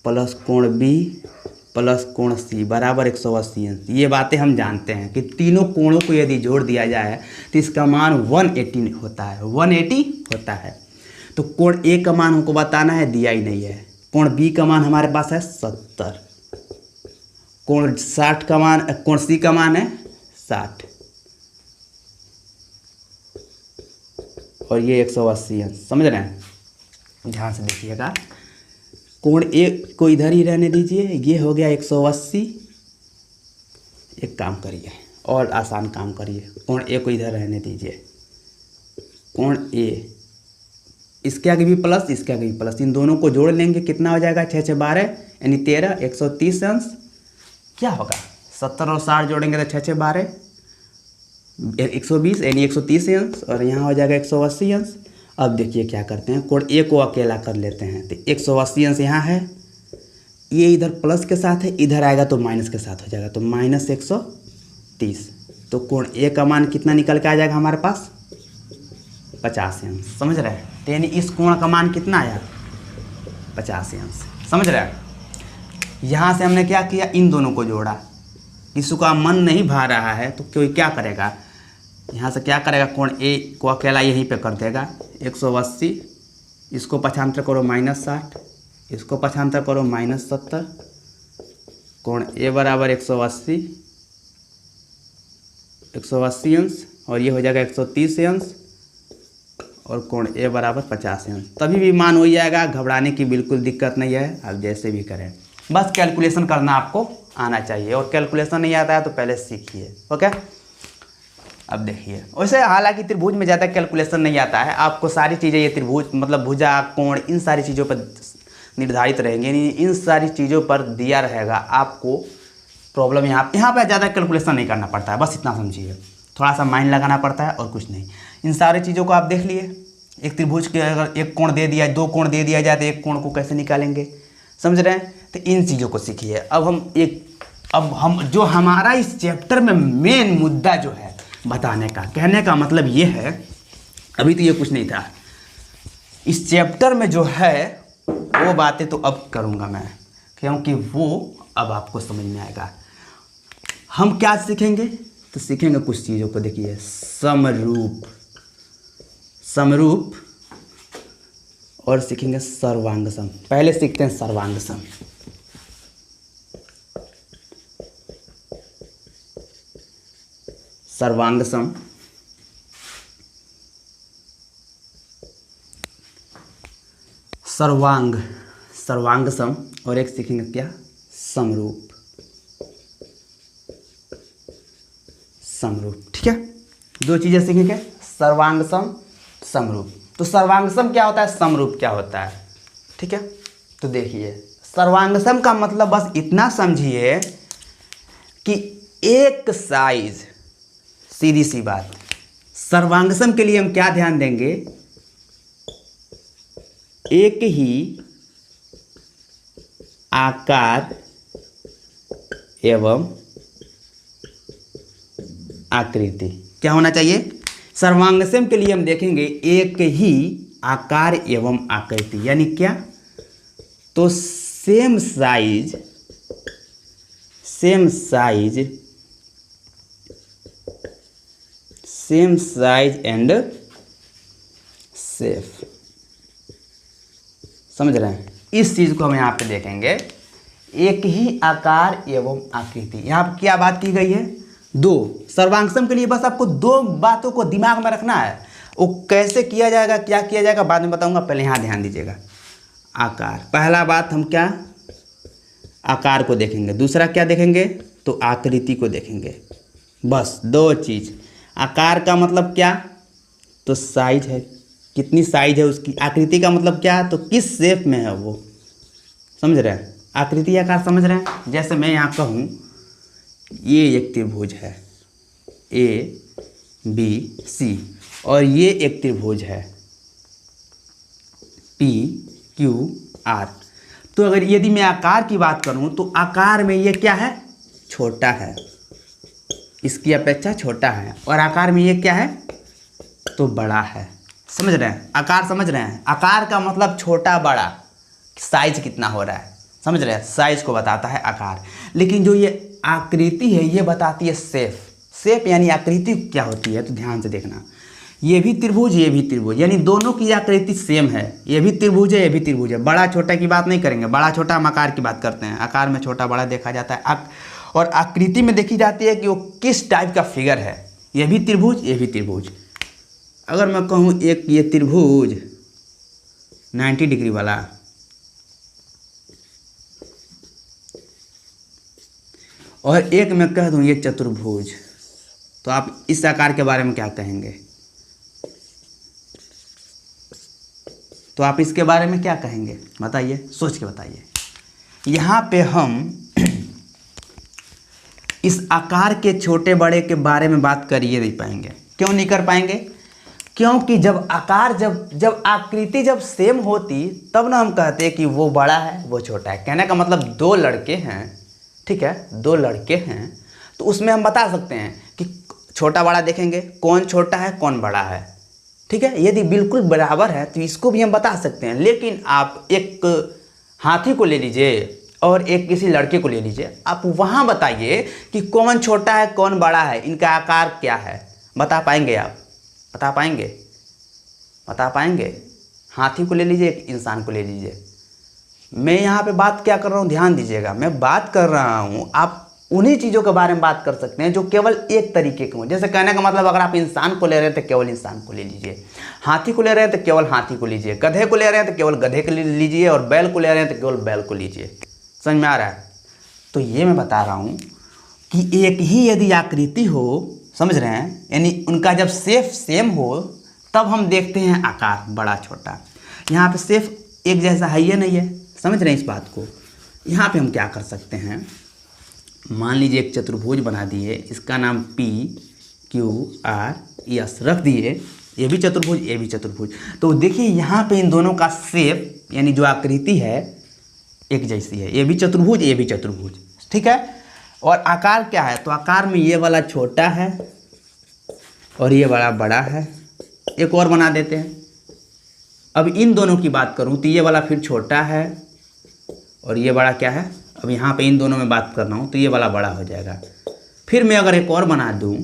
Speaker 1: प्लस कोण बी प्लस कोण सी बराबर 180 अंश। ये बातें हम जानते हैं कि तीनों कोणों को यदि जोड़ दिया जाए तो इसका मान 180 होता है, 180 होता है। तो कोण ए का मान हमको बताना है, दिया ही नहीं है। कोण बी का मान हमारे पास है 70, कोण 60 का मान, कोण सी का मान है 60, और ये 180 अंश। समझ रहे हैं, ध्यान से देखिएगा। कोण ए को इधर ही रहने दीजिए, ये हो गया 180। एक काम करिए और आसान काम करिए, कोण ए को इधर रहने दीजिए। कोण ए, इसके आगे भी प्लस, इसके आगे भी प्लस, इन दोनों को जोड़ लेंगे, कितना हो जाएगा, 6 6 12 यानी 13, 130 अंश। क्या होगा, 70 और 60 जोड़ेंगे तो 6 6 12 120 यानी 130 अंश, और यहाँ हो जाएगा 180 अंश। अब देखिए क्या करते हैं, कोण ए को अकेला कर लेते हैं। तो 180 अंश यहाँ है, ये इधर प्लस के साथ है, इधर आएगा तो माइनस के साथ हो जाएगा, तो माइनस 130। तो कोण ए का मान कितना निकल के आ जाएगा हमारे पास, 50 अंश। समझ रहे हैं, तो यानी इस कोण का मान कितना आया, 50 अंश। समझ रहे हैं, यहाँ से हमने क्या किया, इन दोनों को जोड़ा। किसी का मन नहीं भा रहा है तो कोई क्या करेगा, यहाँ से क्या करेगा, कोण ए को अकेला यहीं पे कर देगा, 180, इसको पक्षांतर करो -60, इसको पक्षांतर करो -70, कोण ए बराबर 180 अंश, और ये हो जाएगा 130 अंश, और कोण ए बराबर 50 अंश। तभी भी मान हो जाएगा, घबराने की बिल्कुल दिक्कत नहीं है, आप जैसे भी करें, बस कैलकुलेशन करना आपको आना चाहिए, और कैलकुलेशन नहीं आता है तो पहले सीखिए, ओके। अब देखिए, वैसे हालांकि त्रिभुज में ज़्यादा कैलकुलेशन नहीं आता है, आपको सारी चीज़ें ये त्रिभुज मतलब भुजा, कोण, इन सारी चीज़ों पर निर्धारित रहेंगे, यानी इन सारी चीज़ों पर दिया रहेगा आपको। प्रॉब्लम यहाँ पे ज़्यादा कैलकुलेशन नहीं करना पड़ता है, बस इतना समझिए, थोड़ा सा माइंड लगाना पड़ता है और कुछ नहीं। इन सारी चीज़ों को आप देख लिए। एक त्रिभुज के अगर एक कोण दे दिया, दो कोण दे दिया जाए तो एक कोण को कैसे निकालेंगे, समझ रहे हैं। तो इन चीज़ों को सीखिए। अब हम जो हमारा इस चैप्टर में मेन मुद्दा जो है बताने का, कहने का मतलब ये है, अभी तो ये कुछ नहीं था, इस चैप्टर में जो है वो बातें तो अब करूँगा मैं, क्योंकि वो अब आपको समझ में आएगा। हम क्या सीखेंगे, तो सीखेंगे कुछ चीज़ों को, देखिए, समरूप और सीखेंगे सर्वांग सम। पहले सीखते हैं सर्वांग सम। सर्वांग सम, सर्वांग सम, और एक सीखेंगे क्या, समरूप। ठीक है, दो चीजें सीखेंगे, सर्वांग सम, समरूप। तो सर्वांग सम क्या होता है, समरूप क्या होता है, ठीक है। तो देखिए, सर्वांग सम का मतलब बस इतना समझिए कि एक साइज, सीधी सी बात, सर्वांग सम के लिए हम क्या ध्यान देंगे, एक ही आकार एवं आकृति क्या होना चाहिए। सर्वांग सम के लिए हम देखेंगे एक ही आकार एवं आकृति, यानी क्या, तो सेम साइज एंड शेप। समझ रहे हैं, इस चीज को हम यहाँ पे देखेंगे, एक ही आकार एवं आकृति। यहाँ पर क्या बात की गई है, दो। सर्वांग सम के लिए बस आपको दो बातों को दिमाग में रखना है। वो कैसे किया जाएगा, क्या किया जाएगा बाद में बताऊंगा, पहले यहाँ ध्यान दीजिएगा। आकार, पहला बात हम क्या आकार को देखेंगे, दूसरा क्या देखेंगे तो आकृति को देखेंगे। बस दो चीज़। आकार का मतलब क्या तो साइज है, कितनी साइज है उसकी। आकृति का मतलब क्या तो किस शेप में है वो, समझ रहे हैं। आकृति आकार समझ रहे हैं। जैसे मैं यहाँ कहूँ ये एक त्रिभुज है ABC और ये एक त्रिभुज है PQR। तो अगर यदि मैं आकार की बात करूँ तो आकार में ये क्या है, छोटा है, इसकी अपेक्षा छोटा है। और आकार में ये क्या है तो बड़ा है। समझ रहे हैं, आकार समझ रहे हैं। आकार का मतलब छोटा बड़ा, साइज कितना हो रहा है, समझ रहे हैं, साइज को बताता है आकार। लेकिन जो ये आकृति है ये बताती है शेप। शेप यानी आकृति क्या होती है तो ध्यान से देखना, ये भी त्रिभुज ये भी त्रिभुज, यानी दोनों की आकृति सेम है। ये भी त्रिभुज है ये भी त्रिभुज है। बड़ा छोटा की बात नहीं करेंगे, बड़ा छोटा हम आकार की बात करते हैं। आकार में छोटा बड़ा देखा जाता है और आकृति में देखी जाती है कि वो किस टाइप का फिगर है। ये भी त्रिभुज ये भी त्रिभुज। अगर मैं कहूँ एक ये त्रिभुज 90 डिग्री वाला और एक मैं कह दूँ ये चतुर्भुज, तो आप इस आकार के बारे में क्या कहेंगे, तो आप इसके बारे में क्या कहेंगे बताइए, सोच के बताइए। यहाँ पे हम इस आकार के छोटे बड़े के बारे में बात कर ही नहीं पाएंगे। क्यों नहीं कर पाएंगे, क्योंकि जब आकार जब आकृति जब सेम होती तब ना हम कहते हैं कि वो बड़ा है वो छोटा है। कहने का मतलब दो लड़के हैं, ठीक है, दो लड़के हैं तो उसमें हम बता सकते हैं कि छोटा बड़ा देखेंगे कौन छोटा है कौन बड़ा है, ठीक है। यदि बिल्कुल बराबर है तो इसको भी हम बता सकते हैं। लेकिन आप एक हाथी को ले लीजिए और एक किसी लड़के को ले लीजिए, आप वहाँ बताइए कि कौन छोटा है कौन बड़ा है, इनका आकार क्या है, बता पाएंगे आप, बता पाएंगे, बता पाएंगे। हाथी को ले लीजिए एक इंसान को ले लीजिए। मैं यहाँ पे बात क्या कर रहा हूँ ध्यान दीजिएगा, मैं बात कर रहा हूँ आप उन्हीं चीज़ों के बारे में बात कर सकते हैं जो केवल एक तरीके के हों। जैसे कहने का मतलब अगर आप इंसान को ले रहे हैं तो केवल इंसान को ले लीजिए, हाथी को ले रहे हैं तो केवल हाथी को लीजिए, गधे को ले रहे हैं तो केवल गधे को लीजिए और बैल को ले रहे हैं तो केवल बैल को लीजिए। समझ में आ रहा है। तो ये मैं बता रहा हूँ कि एक ही यदि आकृति हो, समझ रहे हैं, यानी उनका जब शेप सेम हो तब हम देखते हैं आकार बड़ा छोटा। यहाँ पे शेप एक जैसा है या नहीं है, समझ रहे हैं इस बात को। यहाँ पे हम क्या कर सकते हैं, मान लीजिए एक चतुर्भुज बना दिए, इसका नाम PQRS रख दिए, ये भी चतुर्भुज ये भी चतुर्भुज। तो देखिए यहाँ पे इन दोनों का शेप यानी जो आकृति है एक जैसी है, ये भी चतुर्भुज ये भी चतुर्भुज, ठीक है। और आकार क्या है तो आकार में ये वाला छोटा है और ये वाला बड़ा है। एक और बना देते हैं। अब इन दोनों की बात करूं तो ये वाला फिर छोटा है और ये बड़ा क्या है। अब यहाँ पे इन दोनों में बात कर रहा हूँ तो ये वाला बड़ा हो जाएगा। फिर मैं अगर एक और बना दूँ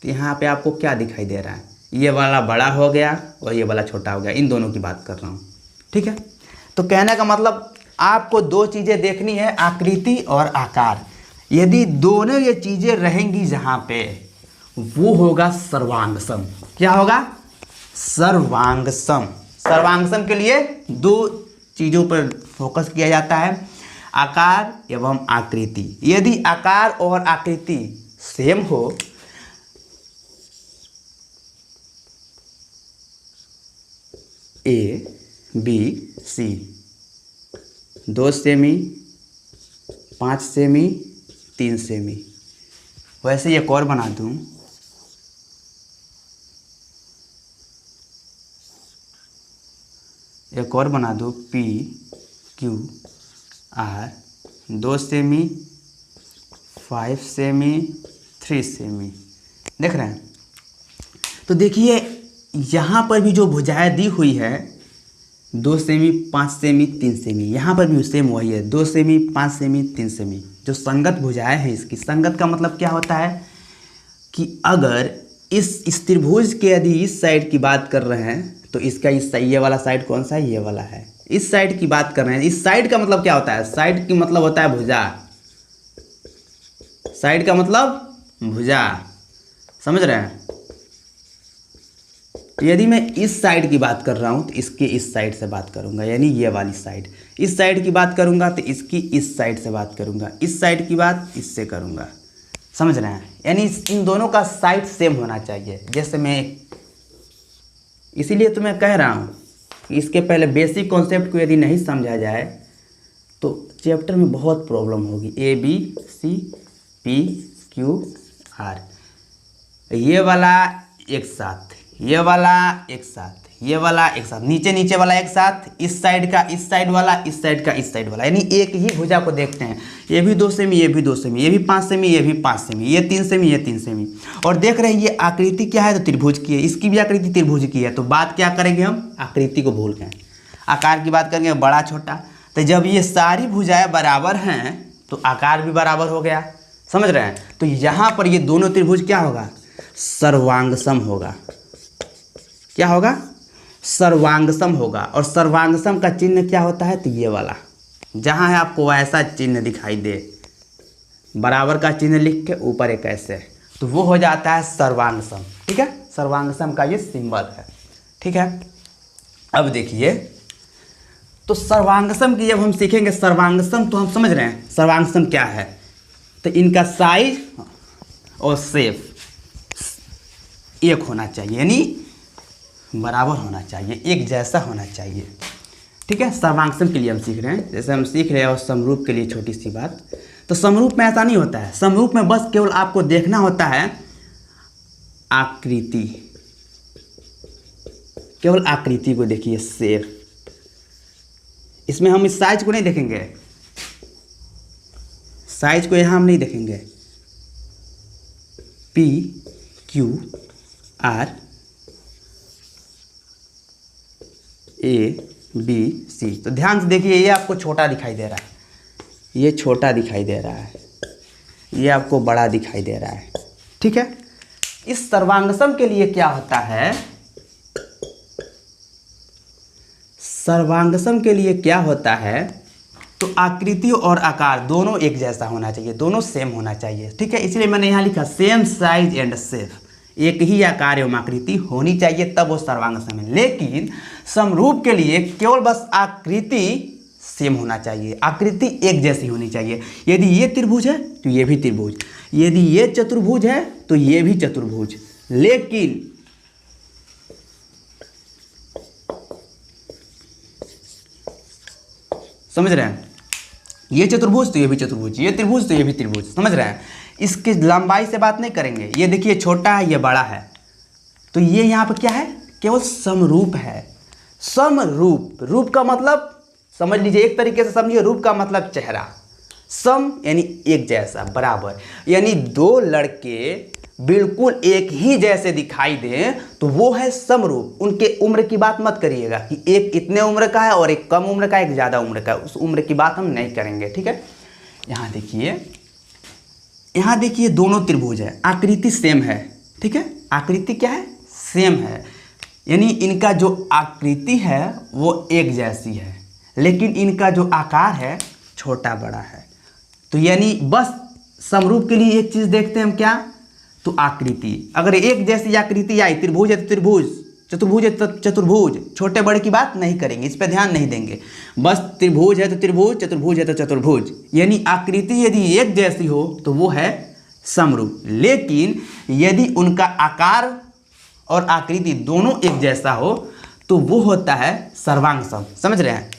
Speaker 1: तो यहाँ पे आपको क्या दिखाई दे रहा है, ये वाला बड़ा हो गया और ये वाला छोटा हो गया। इन दोनों की बात कर रहा हूँ, ठीक है। तो कहने का मतलब आपको दो चीज़ें देखनी है, आकृति और आकार। यदि दोनों ये चीज़ें रहेंगी जहाँ पे, वो होगा सर्वांगसम। क्या होगा, सर्वांगसम। सर्वांगसम के लिए दो चीज़ों पर फोकस किया जाता है, आकार एवं आकृति। यदि आकार और आकृति सेम हो ABC 2 सेमी 5 सेमी 3 सेमी, वैसे एक और बना दूं, एक और बना दो PQR 2 सेमी 5 सेमी 3 सेमी। देख रहे हैं। तो देखिए यहाँ पर भी जो भुजाएं दी हुई है 2 सेमी 5 सेमी 3 सेमी, यहाँ पर भी सेम वही है 2 सेमी 5 सेमी 3 सेमी। जो संगत भुजाएं हैं, इसकी संगत का मतलब क्या होता है कि अगर इस त्रिभुज के यदि इस साइड की बात कर रहे हैं तो इसका ये वाला साइड कौन सा है, ये वाला है। इस साइड की बात कर रहे हैं, इस साइड का मतलब क्या होता है, साइड की मतलब होता है भुजा, साइड का मतलब भुजा, समझ रहे हैं। तो यदि मैं इस साइड की बात कर रहा हूँ तो इसके इस साइड से बात करूँगा, यानी ये वाली साइड। इस साइड की बात करूँगा तो इसकी इस साइड से बात करूँगा, इस साइड की बात इससे करूँगा, समझ रहे हैं। यानी इन दोनों का साइड सेम होना चाहिए। जैसे मैं, इसीलिए तो मैं कह रहा हूँ कि इसके पहले बेसिक कॉन्सेप्ट को यदि नहीं समझा जाए तो चैप्टर में बहुत प्रॉब्लम होगी। A B C P Q R, ये वाला एक साथ, ये वाला एक साथ, ये वाला एक साथ, नीचे नीचे वाला एक साथ, इस साइड का इस साइड वाला, इस साइड का इस साइड वाला, यानी एक ही भुजा को देखते हैं। ये भी 2 सेमी, ये भी 2 सेमी, ये भी 5 सेमी, ये भी 5 सेमी, ये 3 सेमी, ये 3 सेमी। और देख रहे हैं ये आकृति क्या है, तो त्रिभुज की है, इसकी भी आकृति त्रिभुज की है। तो बात क्या करेंगे हम, आकृति को भूल गए, आकार की बात करेंगे, बड़ा छोटा। तो जब ये सारी भुजाएं बराबर हैं तो आकार भी बराबर हो गया, समझ रहे हैं। तो यहाँ पर ये दोनों त्रिभुज क्या होगा, सर्वांगसम होगा। क्या होगा, सर्वांगसम होगा। और सर्वांगसम का चिन्ह क्या होता है, तो ये वाला, जहाँ है आपको ऐसा चिन्ह दिखाई दे, बराबर का चिन्ह लिख के ऊपर एक ऐसे, तो वो हो जाता है सर्वांगसम। ठीक है, सर्वांगसम का ये सिंबल है। ठीक है, अब देखिए, तो सर्वांगसम की जब हम सीखेंगे, सर्वांगसम तो हम समझ रहे हैं सर्वांगसम क्या है। तो इनका साइज और शेप एक होना चाहिए, यानी बराबर होना चाहिए, एक जैसा होना चाहिए। ठीक है, सर्वांगसम के लिए हम सीख रहे हैं। जैसे हम सीख रहे हैं, और समरूप के लिए छोटी सी बात, तो समरूप में ऐसा नहीं होता है। समरूप में बस केवल आपको देखना होता है आकृति, केवल आकृति को देखिए, शेप। इसमें हम इस साइज को नहीं देखेंगे, साइज को यहां हम नहीं देखेंगे। P Q R A B C, तो ध्यान से देखिए, ये आपको छोटा दिखाई दे रहा है, ये छोटा दिखाई दे रहा है, ये आपको बड़ा दिखाई दे रहा है। ठीक है, इस सर्वांगसम के लिए क्या होता है, सर्वांगसम के लिए क्या होता है, तो आकृति और आकार दोनों एक जैसा होना चाहिए, दोनों सेम होना चाहिए। ठीक है, इसलिए मैंने यहाँ लिखा सेम साइज एंड शेप, एक ही आकार एवं आकृति होनी चाहिए, तब वो सर्वांगसम है। लेकिन समरूप के लिए केवल बस आकृति सेम होना चाहिए, आकृति एक जैसी होनी चाहिए। यदि ये त्रिभुज है तो ये भी त्रिभुज, यदि ये चतुर्भुज है तो ये भी चतुर्भुज। लेकिन समझ रहे हैं, ये चतुर्भुज तो ये भी चतुर्भुज, ये त्रिभुज तो ये भी त्रिभुज, समझ रहे हैं। इसकी लंबाई से बात नहीं करेंगे। ये देखिए, छोटा है, ये बड़ा है, तो ये यहाँ पर क्या है, केवल समरूप है। समरूप, रूप का मतलब समझ लीजिए, एक तरीके से समझिए, रूप का मतलब चेहरा, सम यानी एक जैसा, बराबर, यानी दो लड़के बिल्कुल एक ही जैसे दिखाई दें तो वो है समरूप। उनके उम्र की बात मत करिएगा कि एक इतने उम्र का है और एक कम उम्र का, एक ज़्यादा उम्र का, उस उम्र की बात हम नहीं करेंगे। ठीक है, यहाँ देखिए, यहाँ देखिए, दोनों त्रिभुज है, आकृति सेम है। ठीक है, आकृति क्या है, सेम है, यानी इनका जो आकृति है वो एक जैसी है, लेकिन इनका जो आकार है छोटा बड़ा है। तो यानी बस समरूप के लिए एक चीज़ देखते हैं हम, क्या, तो आकृति। अगर एक जैसी आकृति आई, त्रिभुज है तो त्रिभुज, चतुर्भुज है तो चतुर्भुज, छोटे बड़े की बात नहीं करेंगे, इस पर ध्यान नहीं देंगे। बस त्रिभुज है तो त्रिभुज, चतुर्भुज है तो चतुर्भुज, यानी आकृति यदि एक जैसी हो तो वो है समरूप। लेकिन यदि उनका आकार और आकृति दोनों एक जैसा हो तो वो होता है सर्वांगसम। समझ रहे हैं।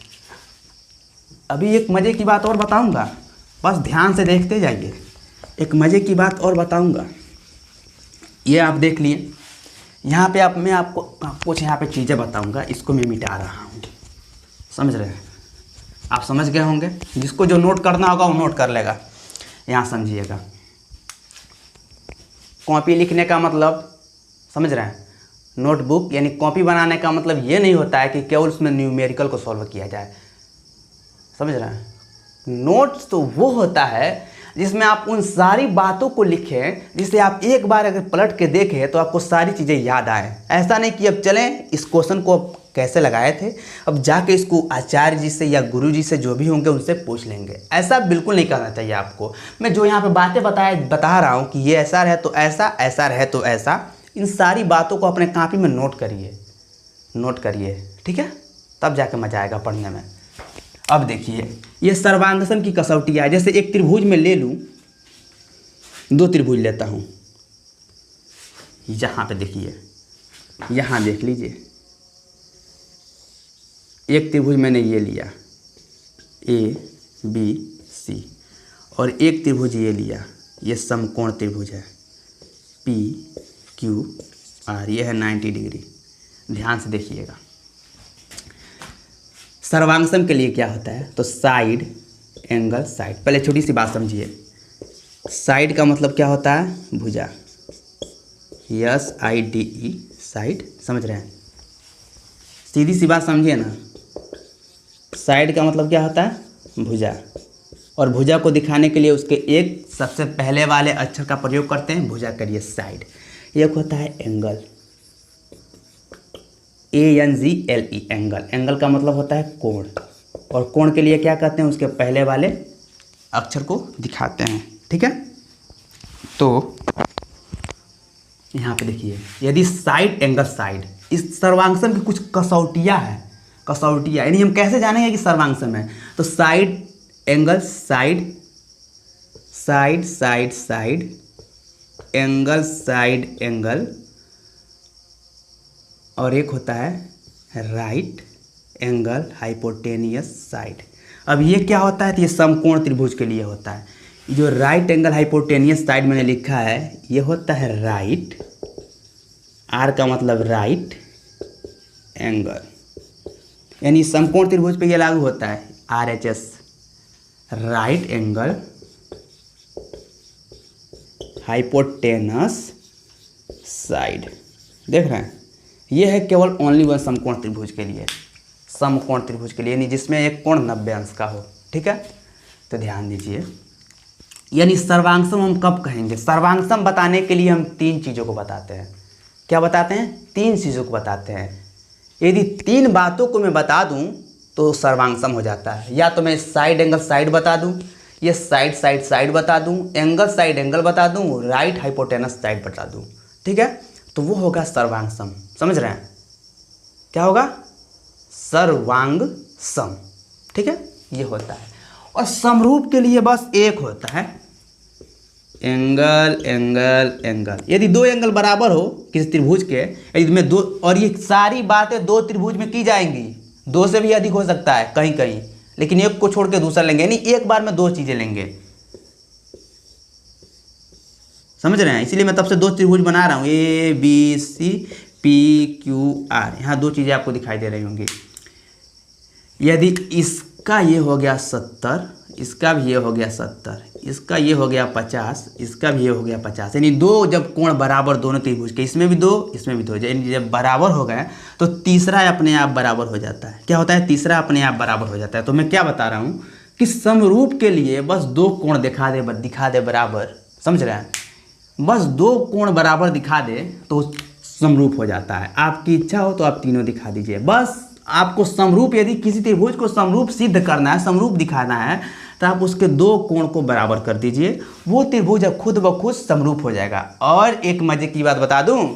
Speaker 1: अभी एक मज़े की बात और बताऊंगा, बस ध्यान से देखते जाइए। एक मज़े की बात और बताऊंगा, ये आप देख लिए। यहाँ पे मैं आपको कुछ यहाँ पे चीज़ें बताऊंगा, इसको मैं मिटा रहा हूँ। समझ रहे हैं, आप समझ गए होंगे। जिसको जो नोट करना होगा वो नोट कर लेगा। यहाँ समझिएगा, कॉपी लिखने का मतलब, समझ रहे हैं, नोटबुक यानी कॉपी बनाने का मतलब ये नहीं होता है कि केवल उसमें न्यूमेरिकल को सॉल्व किया जाए। समझ रहे हैं, नोट्स तो वो होता है जिसमें आप उन सारी बातों को लिखें जिसे आप एक बार अगर पलट के देखें तो आपको सारी चीज़ें याद आए। ऐसा नहीं कि अब चलें इस क्वेश्चन को कैसे लगाए थे, अब जाके इसको आचार्य जी से या गुरु जी से जो भी होंगे उनसे पूछ लेंगे। ऐसा बिल्कुल नहीं करना चाहिए आपको। मैं जो यहाँ पे बातें बता रहा हूँ कि ये ऐसा रहे तो ऐसा, ऐसा रहे तो ऐसा, इन सारी बातों को अपने कॉपी में नोट करिए, ठीक है, तब जाके मजा आएगा पढ़ने में। अब देखिए ये सर्वांगसम की कसौटी है। जैसे एक त्रिभुज में ले लूँ, 2 त्रिभुज लेता हूँ, यहाँ पे देखिए, यहाँ देख लीजिए, एक त्रिभुज मैंने ये लिया ABC, और एक त्रिभुज ये लिया, ये समकोण त्रिभुज है PQR, ये है 90 डिग्री। ध्यान से देखिएगा, सर्वांगसम के लिए क्या होता है, तो साइड, एंगल, साइड। पहले छोटी सी बात समझिए, साइड का मतलब क्या होता है, भुजा, SIDE, साइड, समझ रहे हैं, सीधी सी बात समझिए ना। साइड का मतलब क्या होता है, भुजा, और भुजा को दिखाने के लिए उसके एक सबसे पहले वाले अक्षर का प्रयोग करते हैं, भुजा करिए साइड। एक होता है एंगल, ANGLE, एंगल। एंगल का मतलब होता है कोण, और कोण के लिए क्या कहते हैं, उसके पहले वाले अक्षर को दिखाते हैं, ठीक है। तो यहाँ पे देखिए, यदि साइड, एंगल, साइड, इस सर्वांगसम की कुछ कसौटियाँ हैं, यानी हम कैसे जानेंगे कि सर्वांगसम है, तो side, angle, side, side, side, side, angle, side, angle, और एक होता है राइट एंगल हाइपोटेनियस साइड। अब ये क्या होता है, तो ये समकोण त्रिभुज के लिए होता है। जो राइट एंगल हाइपोटेनियस साइड मैंने लिखा है, ये होता है राइट, R का मतलब राइट एंगल, यानी समकोण त्रिभुज पे ये लागू होता है, RHS, right angle hypotenuse side. देख रहे हैं, ये है केवल ओनली वन समकोण त्रिभुज के लिए, समकोण त्रिभुज के लिए, यानी जिसमें एक कोण 90 अंश का हो, ठीक है। तो ध्यान दीजिए, यानी सर्वांगसम हम कब कहेंगे, सर्वांगसम बताने के लिए हम 3 चीज़ों को बताते हैं। क्या बताते हैं, 3 चीज़ों को बताते हैं। यदि 3 बातों को मैं बता दूं तो सर्वांगसम हो जाता है। या तो मैं साइड, एंगल, साइड बता दूं, ये साइड, साइड, साइड बता दूं, एंगल, साइड, एंगल बता दूं, राइट हाइपोटेनस साइड बता दूं, ठीक है, तो वो होगा सर्वांगसम। समझ रहे हैं, क्या होगा, सर्वांगसम, ठीक है, ये होता है। और समरूप के लिए बस एक होता है, एंगल, एंगल, एंगल। यदि 2 एंगल बराबर हो किसी त्रिभुज के, यदि मैं 2, और ये सारी बातें 2 त्रिभुज में की जाएंगी, 2 से भी अधिक हो सकता है कहीं कहीं, लेकिन एक को छोड़ के दूसरा लेंगे, यानी एक बार में 2 चीजें लेंगे। समझ रहे हैं, इसीलिए मैं तब से 2 त्रिभुज बना रहा हूँ, ABC, PQR। यहाँ 2 चीजें आपको दिखाई दे रही होंगी। यदि इसका ये हो गया 70, इसका भी ये हो गया 70, इसका ये हो गया 50, इसका भी ये हो गया 50, यानी 2 जब कोण बराबर दोनों त्रिभुज के, इसमें भी 2, इसमें भी 2, यानी जब बराबर हो गए तो तीसरा अपने आप बराबर हो जाता है। क्या होता है, तीसरा अपने आप बराबर हो जाता है। तो मैं क्या बता रहा हूँ कि समरूप के लिए बस 2 कोण दिखा दे बराबर, समझ रहे हैं, बस 2 कोण बराबर दिखा दे तो समरूप हो जाता है। आपकी इच्छा हो तो आप तीनों दिखा दीजिए, बस आपको समरूप, यदि किसी त्रिभुज को समरूप सिद्ध करना है, समरूप दिखाना है, तो आप उसके 2 कोण को बराबर कर दीजिए, वो त्रिभुज खुद ब खुद समरूप हो जाएगा। और एक मजे की बात बता दूं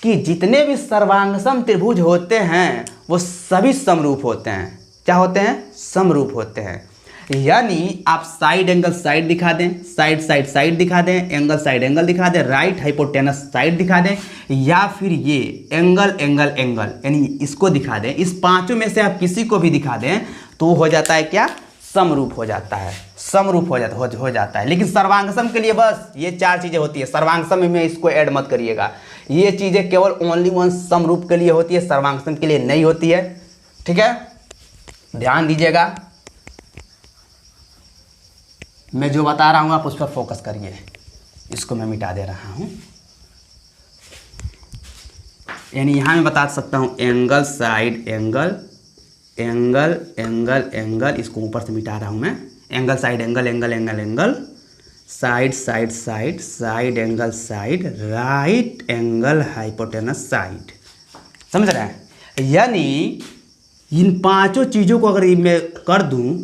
Speaker 1: कि जितने भी सर्वांगसम त्रिभुज होते हैं वो सभी समरूप होते हैं। क्या होते हैं, समरूप होते हैं। यानी आप साइड, एंगल, साइड दिखा दें, साइड, साइड, साइड दिखा दें, एंगल, साइड, एंगल दिखा दें, राइट हाइपोटेनस साइड दिखा दें, या फिर ये एंगल, एंगल, एंगल, यानी इसको दिखा दें, इस 5 में से आप किसी को भी दिखा दें तो हो जाता है क्या, समरूप हो जाता है, समरूप हो जाता है। लेकिन सर्वांगसम के लिए बस ये 4 चीजें होती है। सर्वांगसम में इसको ऐड मत करिएगा, ये चीजें केवल ओनली वन समरूप के लिए होती है, सर्वांगसम के लिए नहीं होती है, ठीक है, ध्यान दीजिएगा। मैं जो बता रहा हूँ आप उस पर फोकस करिए। इसको मैं मिटा दे रहा हूँ, यानी यहाँ मैं बता सकता हूँ angle, side, angle, angle, angle, angle, इसको ऊपर से मिटा रहा हूँ मैं, angle, side, angle, angle, angle, angle, side, side, side, side, angle, side, right angle hypotenuse side. समझ रहे हैं। यानी इन पांचों चीज़ों को अगर मैं कर दूं,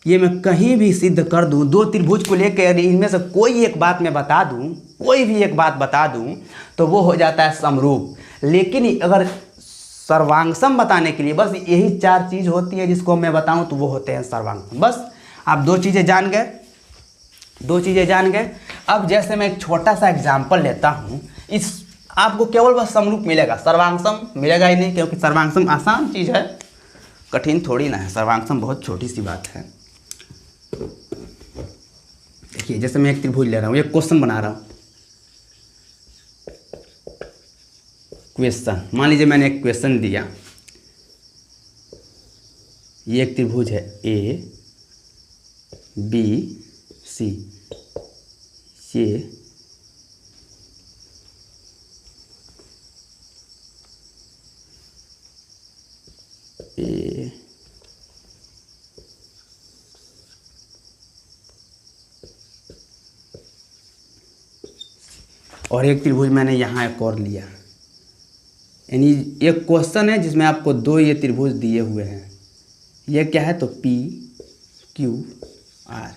Speaker 1: ये मैं कहीं भी सिद्ध कर दूं, दो त्रिभुज को लेकर इनमें से कोई एक बात मैं बता दूं, कोई भी एक बात बता दूं, तो वो हो जाता है समरूप। लेकिन अगर सर्वांगसम बताने के लिए बस यही चार चीज़ होती है जिसको मैं बताऊं, तो वो होते हैं सर्वांगसम। बस आप दो चीज़ें जान गए, दो चीज़ें जान गए। अब जैसे मैं एक छोटा सा एग्जाम्पल लेता हूँ, इस आपको केवल बस समरूप मिलेगा, सर्वांगसम मिलेगा ही नहीं, क्योंकि सर्वांगसम आसान चीज़ है, कठिन थोड़ी ना है। सर्वांगसम बहुत छोटी सी बात है। देखिए जैसे मैं एक त्रिभुज ले रहा हूँ, एक क्वेश्चन बना रहा हूँ, क्वेश्चन मान लीजिए मैंने एक क्वेश्चन दिया, ये एक त्रिभुज है ए बी सी, ये ए और एक त्रिभुज मैंने यहाँ एक और लिया, यानी एक क्वेश्चन है जिसमें आपको दो ये त्रिभुज दिए हुए हैं। ये क्या है, तो पी क्यू आर,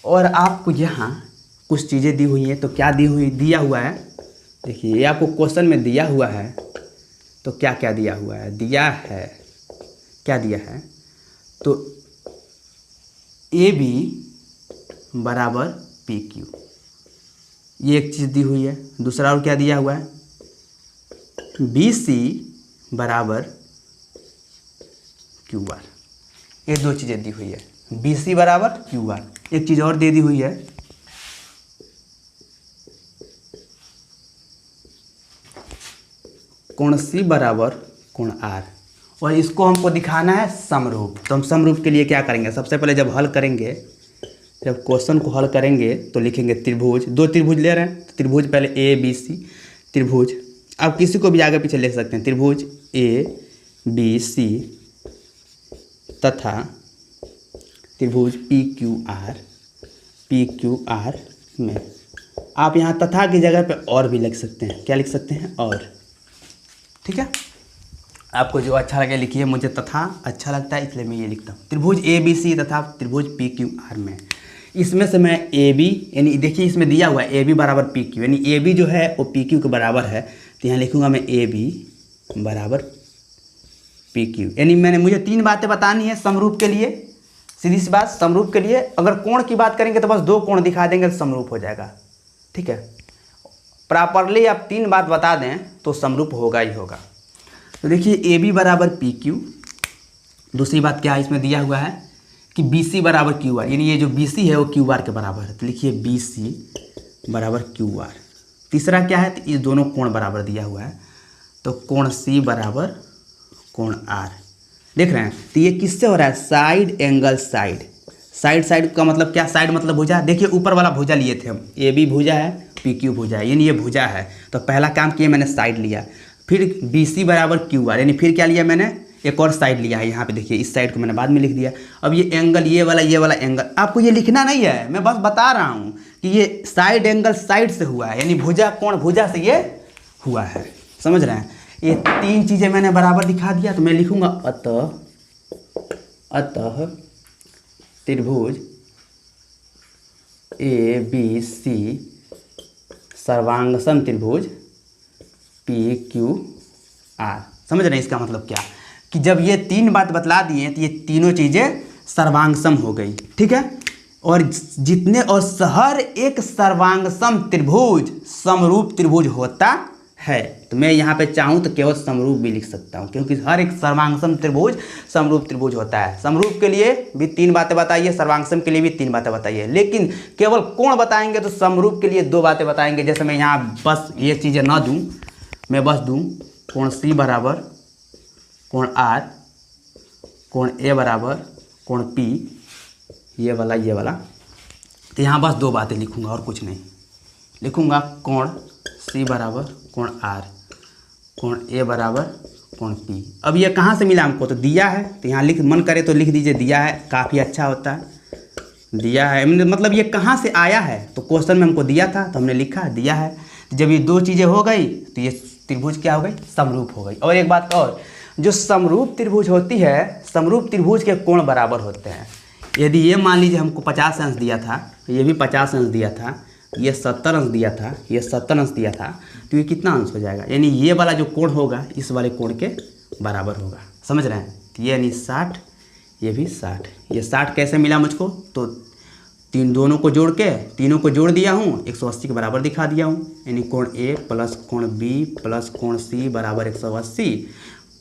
Speaker 1: और आपको यहाँ कुछ चीज़ें दी हुई हैं। तो क्या दिया हुआ है, देखिए ये आपको क्वेश्चन में दिया हुआ है। तो क्या क्या दिया हुआ है, क्या दिया है, तो ए बी बराबर पी क्यू, ये एक चीज़ दी हुई है। दूसरा और क्या दिया हुआ है, बी सी बराबर क्यू आर, ये दो चीज़ें दी हुई है, बी सी बराबर क्यू आर। एक चीज़ और दे दी हुई है, कोण सी बराबर कोण आर, और इसको हमको दिखाना है समरूप। तो हम समरूप के लिए क्या करेंगे, सबसे पहले जब क्वेश्चन को हल करेंगे तो लिखेंगे त्रिभुज, दो त्रिभुज ले रहे हैं तो त्रिभुज पहले ए बी सी, त्रिभुज आप किसी को भी आगे पीछे लिख सकते हैं, त्रिभुज ए बी सी तथा त्रिभुज पी क्यू आर में आप यहाँ तथा की जगह पे और भी लिख सकते हैं। क्या लिख सकते हैं, और। ठीक है, आपको जो अच्छा लगे लिखिए, मुझे तथा अच्छा लगता है इसलिए मैं ये लिखता हूँ। त्रिभुज ए बी सी तथा त्रिभुज पी क्यू आर में, इसमें से मैं ए बी, यानी देखिए इसमें दिया हुआ है ए बी बराबर पी क्यू, यानी ए बी जो है वो पी क्यू के बराबर है। तो यहाँ लिखूँगा मैं ए बी बराबर पी क्यू, यानी मुझे तीन बातें बतानी है समरूप के लिए। सीधी सी बात, समरूप के लिए अगर कोण की बात करेंगे तो बस दो कोण दिखा देंगे तो समरूप हो जाएगा। ठीक है, प्रॉपरली आप तीन बात बता दें तो समरूप होगा ही होगा। तो देखिए ए बी बराबर पी क्यू, दूसरी बात क्या है इसमें दिया हुआ है कि बी सी बराबर क्यू आर, यानी ये जो बी सी है वो क्यू आर के बराबर है। तो लिखिए बी सी बराबर क्यू आर। तीसरा क्या है, तो ये दोनों कोण बराबर दिया हुआ है, तो कोण सी बराबर कोण आर। देख रहे हैं, तो ये किससे हो रहा है, साइड एंगल साइड। साइड का मतलब क्या, साइड मतलब भुजा। देखिए ऊपर वाला भुजा लिए थे हम, ए बी भुजा है, पी क्यू भुजा है, यानी ये भुजा है। तो पहला काम किया मैंने साइड लिया, फिर बी सी बराबर क्यू आर, यानी फिर क्या लिया मैंने, एक और साइड लिया है। यहाँ पे देखिए इस साइड को मैंने बाद में लिख दिया। अब ये एंगल, ये वाला एंगल आपको ये लिखना नहीं है, मैं बस बता रहा हूँ कि ये साइड एंगल साइड से हुआ है, यानी भुजा कोण भुजा से ये हुआ है। समझ रहे हैं, ये तीन चीज़ें मैंने बराबर दिखा दिया। तो मैं लिखूँगा अतः त्रिभुज ए बी सी सर्वांगसम त्रिभुज पी क्यू आर। समझ रहे हैं इसका मतलब क्या, कि जब ये तीन बात बतला दिए तो ये तीनों चीज़ें सर्वांगसम हो गई। ठीक है, और जितने और हर एक सर्वांगसम त्रिभुज समरूप त्रिभुज होता है। तो मैं यहाँ पे चाहूँ तो केवल समरूप भी लिख सकता हूँ, क्योंकि हर एक सर्वांगसम त्रिभुज समरूप त्रिभुज होता है। समरूप के लिए भी तीन बातें बताइए, सर्वांगसम के लिए भी तीन बातें बताइए, लेकिन केवल कोण बताएंगे तो समरूप के लिए दो बातें बताएंगे। जैसे मैं यहाँ बस ये चीज़ें ना दूँ, मैं बस दूँ कोण सी बराबर कोण आर, कोण ए बराबर कोण पी, ये वाला। तो यहाँ बस दो बातें लिखूँगा और कुछ नहीं लिखूँगा। कोण सी बराबर कोण आर, कोण ए बराबर कोण पी। अब ये कहाँ से मिला हमको, तो दिया है। तो यहाँ मन करे तो लिख दीजिए दिया है, काफ़ी अच्छा होता है। दिया है मतलब ये कहाँ से आया है, तो क्वेश्चन में हमको दिया था तो हमने लिखा दिया है। जब ये दो चीज़ें हो गई तो ये त्रिभुज क्या हो गई, समरूप हो गई। और एक बात और, जो समरूप त्रिभुज होती है, समरूप त्रिभुज के कोण बराबर होते हैं। यदि ये मान लीजिए हमको 50 अंश दिया था, ये भी 50 अंश दिया था, ये 70 अंश दिया था, ये 70 अंश दिया था, तो ये कितना अंश हो जाएगा, यानी ये वाला जो कोण होगा इस वाले कोण के बराबर होगा। समझ रहे हैं, ये यानी 60, ये भी 60। ये 60 कैसे मिला मुझको, तो दोनों को जोड़ के, तीनों को जोड़ दिया हूँ, 180 के बराबर दिखा दिया हूँ। यानी कोण ए प्लस कोण बी प्लस कोण सी बराबर 180।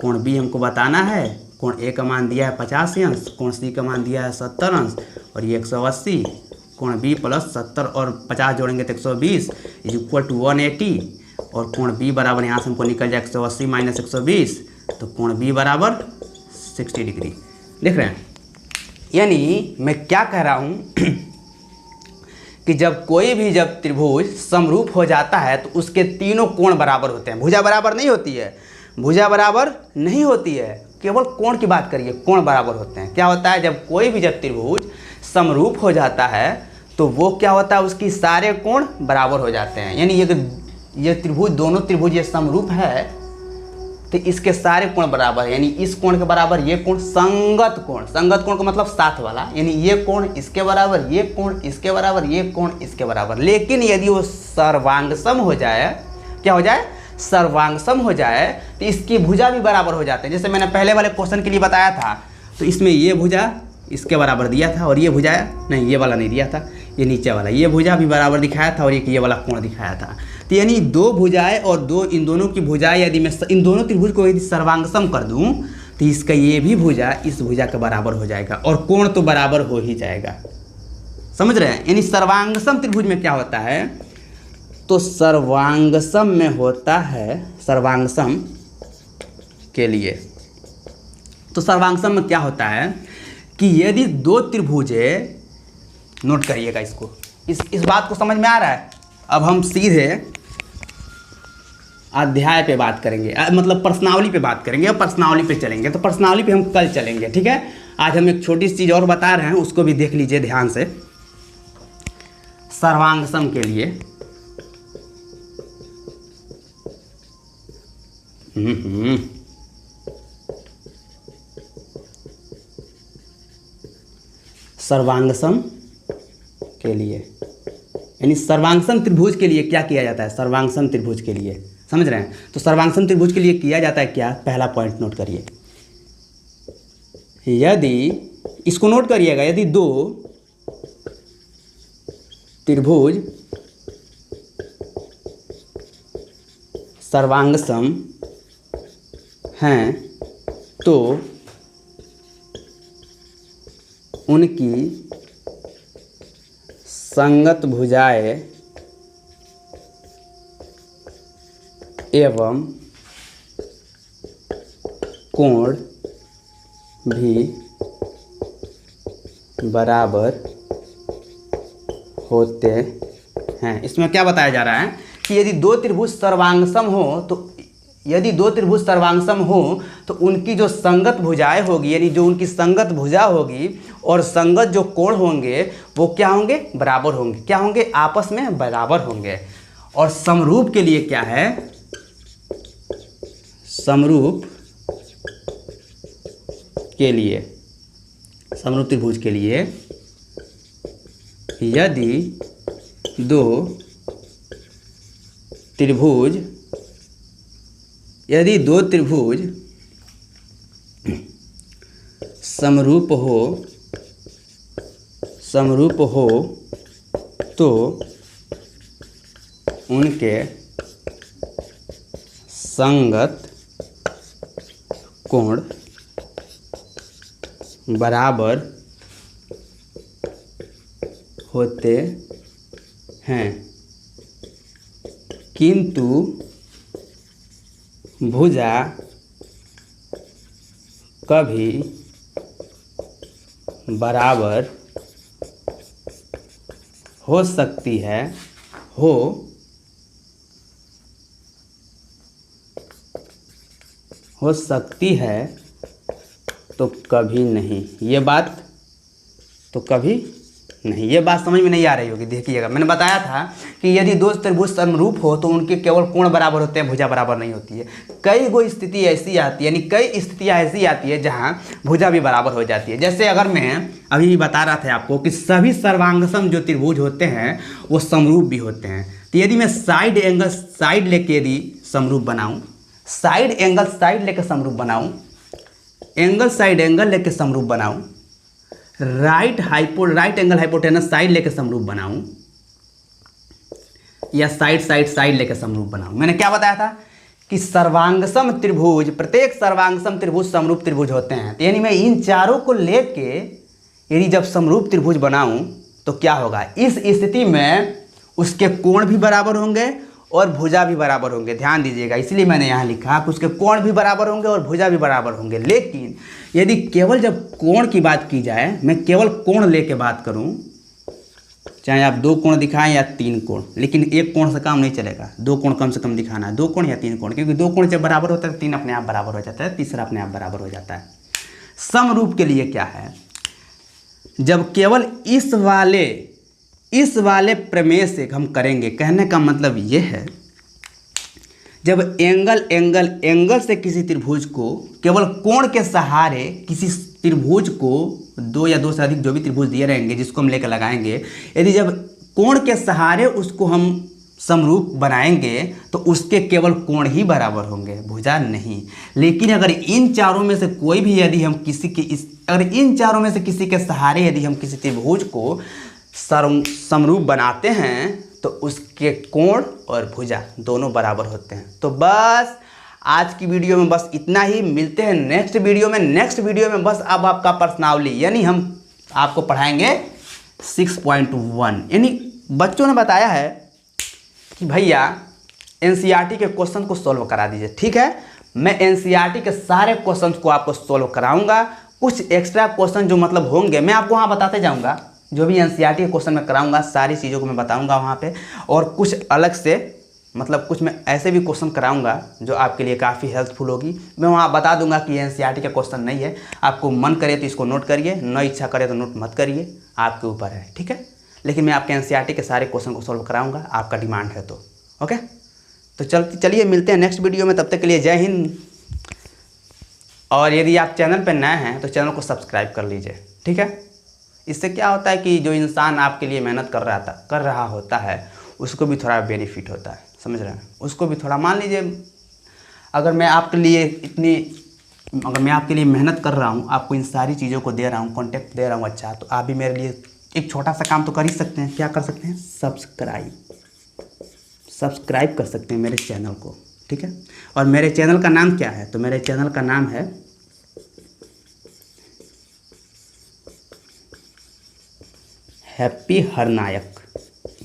Speaker 1: कोण बी हमको बताना है, कोण ए का मान दिया है 50 अंश, कोण सी का मान दिया है 70 अंश, और ये 180। कोण बी प्लस 70 और 50 जोड़ेंगे तो 120 इज इक्वल टू 180। और कोण बी बराबर यहाँ से हमको निकल जाए 180 माइनस 120, तो कोण बी बराबर 60 डिग्री। देख रहे हैं, यानी मैं क्या कह रहा हूँ कि जब कोई भी जब त्रिभुज समरूप हो जाता है तो उसके तीनों कोण बराबर होते हैं। भुजा बराबर नहीं होती है, भुजा बराबर नहीं होती है, केवल कोण की बात करिए, कोण बराबर होते हैं। क्या होता है, जब कोई भी जब त्रिभुज समरूप हो जाता है तो वो क्या होता है, उसकी सारे कोण बराबर हो जाते हैं। यानी ये त्रिभुज, दोनों त्रिभुज ये समरूप है तो इसके सारे कोण बराबर है, यानी इस कोण के बराबर ये कोण संगत कोण, संगत कोण का मतलब साथ वाला, यानी ये कोण इसके बराबर, ये कोण इसके बराबर, ये कोण इसके बराबर। लेकिन यदि वो सर्वांगसम हो जाए, क्या हो जाए, सर्वांगसम हो जाए, तो इसकी भुजा भी बराबर हो जाते हैं। जैसे मैंने पहले वाले क्वेश्चन के लिए बताया था, तो इसमें ये भुजा इसके बराबर दिया था और ये भुजा नहीं, ये वाला नहीं दिया था, ये नीचे वाला, ये भुजा भी बराबर दिखाया था और एक ये वाला कोण दिखाया था। तो यानी दो भुजाएं और दो, इन दोनों की भुजाएं यदि मैं इन दोनों त्रिभुज को यदि सर्वांगसम कर दूं तो इसका ये भी भुजा इस भुजा के बराबर हो जाएगा और कोण तो बराबर हो ही जाएगा। समझ रहे हैं, यानी सर्वांगसम त्रिभुज में क्या होता है, तो सर्वांगसम में होता है, सर्वांगसम के लिए, तो सर्वांगसम में क्या होता है कि यदि दो त्रिभुजें, नोट करिएगा इसको, इस बात को समझ में आ रहा है। अब हम सीधे अध्याय पे बात करेंगे, मतलब प्रश्नावली पे बात करेंगे और प्रश्नावली पे चलेंगे। तो प्रश्नावली पे हम कल चलेंगे, ठीक है। आज हम एक छोटी सी चीज़ और बता रहे हैं, उसको भी देख लीजिए ध्यान से। सर्वांगसम के लिए सर्वांगसम के लिए, यानी सर्वांगसम त्रिभुज के लिए क्या किया जाता है, सर्वांगसम त्रिभुज के लिए, समझ रहे हैं। तो सर्वांगसम त्रिभुज के लिए किया जाता है क्या, पहला पॉइंट नोट करिए, यदि इसको नोट करिएगा, यदि दो त्रिभुज सर्वांगसम हैं तो उनकी संगत भुजाएं एवं कोण भी बराबर होते हैं। इसमें क्या बताया जा रहा है कि यदि दो त्रिभुज सर्वांगसम हो, तो यदि दो त्रिभुज सर्वांगसम हो तो उनकी जो संगत भुजाएं होगी, यानी जो उनकी संगत भुजा होगी और संगत जो कोण होंगे वो क्या होंगे, बराबर होंगे। क्या होंगे, आपस में बराबर होंगे। और समरूप के लिए क्या है, समरूप के लिए, समरूप त्रिभुज के लिए यदि दो त्रिभुज समरूप हो तो उनके संगत कोण बराबर होते हैं, किंतु भुजा कभी बराबर हो सकती है, हो सकती है तो कभी नहीं। ये बात तो कभी नहीं, ये बात समझ में नहीं आ रही होगी। देखिएगा, मैंने बताया था कि यदि दो त्रिभुज समरूप हो तो उनके केवल कोण बराबर होते हैं, भुजा बराबर नहीं होती है। कई स्थिति ऐसी आती है, यानी कई स्थितियाँ ऐसी आती है जहाँ भुजा भी बराबर हो जाती है। जैसे अगर मैं अभी बता रहा था आपको कि सभी सर्वांगसम जो त्रिभुज होते हैं वो समरूप भी होते हैं। तो यदि मैं साइड एंगल साइड लेके यदि समरूप बनाऊँ, साइड एंगल साइड लेके समरूप बनाऊँ, एंगल साइड एंगल लेके समरूप बनाऊँ, राइट एंगल हाइपोटेनस साइड लेके समरूप बनाऊं, या साइड लेके समरूप बनाऊं। मैंने क्या बताया था कि सर्वांगसम त्रिभुज, प्रत्येक सर्वांगसम त्रिभुज समरूप त्रिभुज होते हैं। तो यानी मैं इन चारों को लेके यदि जब समरूप त्रिभुज बनाऊं तो क्या होगा, इस स्थिति में उसके कोण भी बराबर होंगे और भुजा भी बराबर होंगे। ध्यान दीजिएगा, इसलिए मैंने यहाँ लिखा कि उसके कोण भी बराबर होंगे और भुजा भी बराबर होंगे। लेकिन यदि केवल जब कोण की बात की जाए, मैं केवल कोण लेके बात करूं, चाहे आप 2 कोण दिखाएं या 3 कोण, लेकिन एक कोण से काम नहीं चलेगा, 2 कोण कम से कम दिखाना है, 2 कोण या 3 कोण, क्योंकि 2 कोण जब बराबर होता है 3 अपने आप बराबर हो जाता है, तीसरा अपने आप बराबर हो जाता है। समरूप के लिए क्या है, जब केवल इस वाले प्रमेय से हम करेंगे, कहने का मतलब ये है जब एंगल से किसी त्रिभुज को केवल कोण के सहारे किसी त्रिभुज को, 2 या 2 से अधिक जो भी त्रिभुज दिए रहेंगे जिसको हम लेकर लगाएंगे, यदि जब कोण के सहारे उसको हम समरूप बनाएंगे तो उसके केवल कोण ही बराबर होंगे, भुजा नहीं। लेकिन अगर इन चारों में से कोई भी यदि हम अगर इन चारों में से किसी के सहारे यदि हम किसी त्रिभुज को समरूप बनाते हैं तो उसके कोण और भुजा दोनों बराबर होते हैं। तो बस आज की वीडियो में बस इतना ही। मिलते हैं नेक्स्ट वीडियो में बस अब आपका प्रश्नावली, यानी हम आपको पढ़ाएंगे 6.1। यानी बच्चों ने बताया है कि भैया एनसीईआरटी के क्वेश्चन को सॉल्व करा दीजिए। ठीक है, मैं एनसीईआरटी के सारे क्वेश्चन को आपको सॉल्व कराऊंगा। कुछ एक्स्ट्रा क्वेश्चन जो मतलब होंगे मैं आपको वहाँ बताते जाऊँगा, जो भी एनसीईआरटी के क्वेश्चन मैं कराऊंगा सारी चीज़ों को मैं बताऊंगा वहाँ पे। और कुछ अलग से मतलब कुछ मैं ऐसे भी क्वेश्चन कराऊंगा जो आपके लिए काफ़ी हेल्पफुल होगी। मैं वहाँ बता दूंगा कि एनसीईआरटी का क्वेश्चन नहीं है, आपको मन करे तो इसको नोट करिए, न इच्छा करे तो नोट मत करिए, आपके ऊपर है। ठीक है, लेकिन मैं आपके एनसीईआरटी के सारे क्वेश्चन को सॉल्व कराऊँगा, आपका डिमांड है तो। ओके, तो चलिए मिलते हैं नेक्स्ट वीडियो में, तब तक के लिए जय हिंद। और यदि आप चैनल पर नए हैं तो चैनल को सब्सक्राइब कर लीजिए। ठीक है, इससे क्या होता है कि जो इंसान आपके लिए मेहनत कर रहा होता है उसको भी थोड़ा बेनिफिट होता है, समझ रहे हैं, उसको भी थोड़ा। मान लीजिए अगर मैं आपके लिए मेहनत कर रहा हूँ, आपको इन सारी चीज़ों को दे रहा हूँ, कॉन्टेक्ट दे रहा हूँ, अच्छा, तो आप भी मेरे लिए एक छोटा सा काम तो कर ही सकते हैं। क्या कर सकते हैं, सब्सक्राइब कर सकते हैं मेरे चैनल को। ठीक है, और मेरे चैनल का नाम क्या है, तो मेरे चैनल का नाम है हैप्पी हरनायक।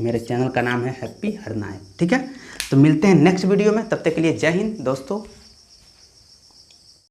Speaker 1: मेरे चैनल का नाम है हैप्पी हरनायक। ठीक है, तो मिलते हैं नेक्स्ट वीडियो में, तब तक के लिए जय हिंद दोस्तों।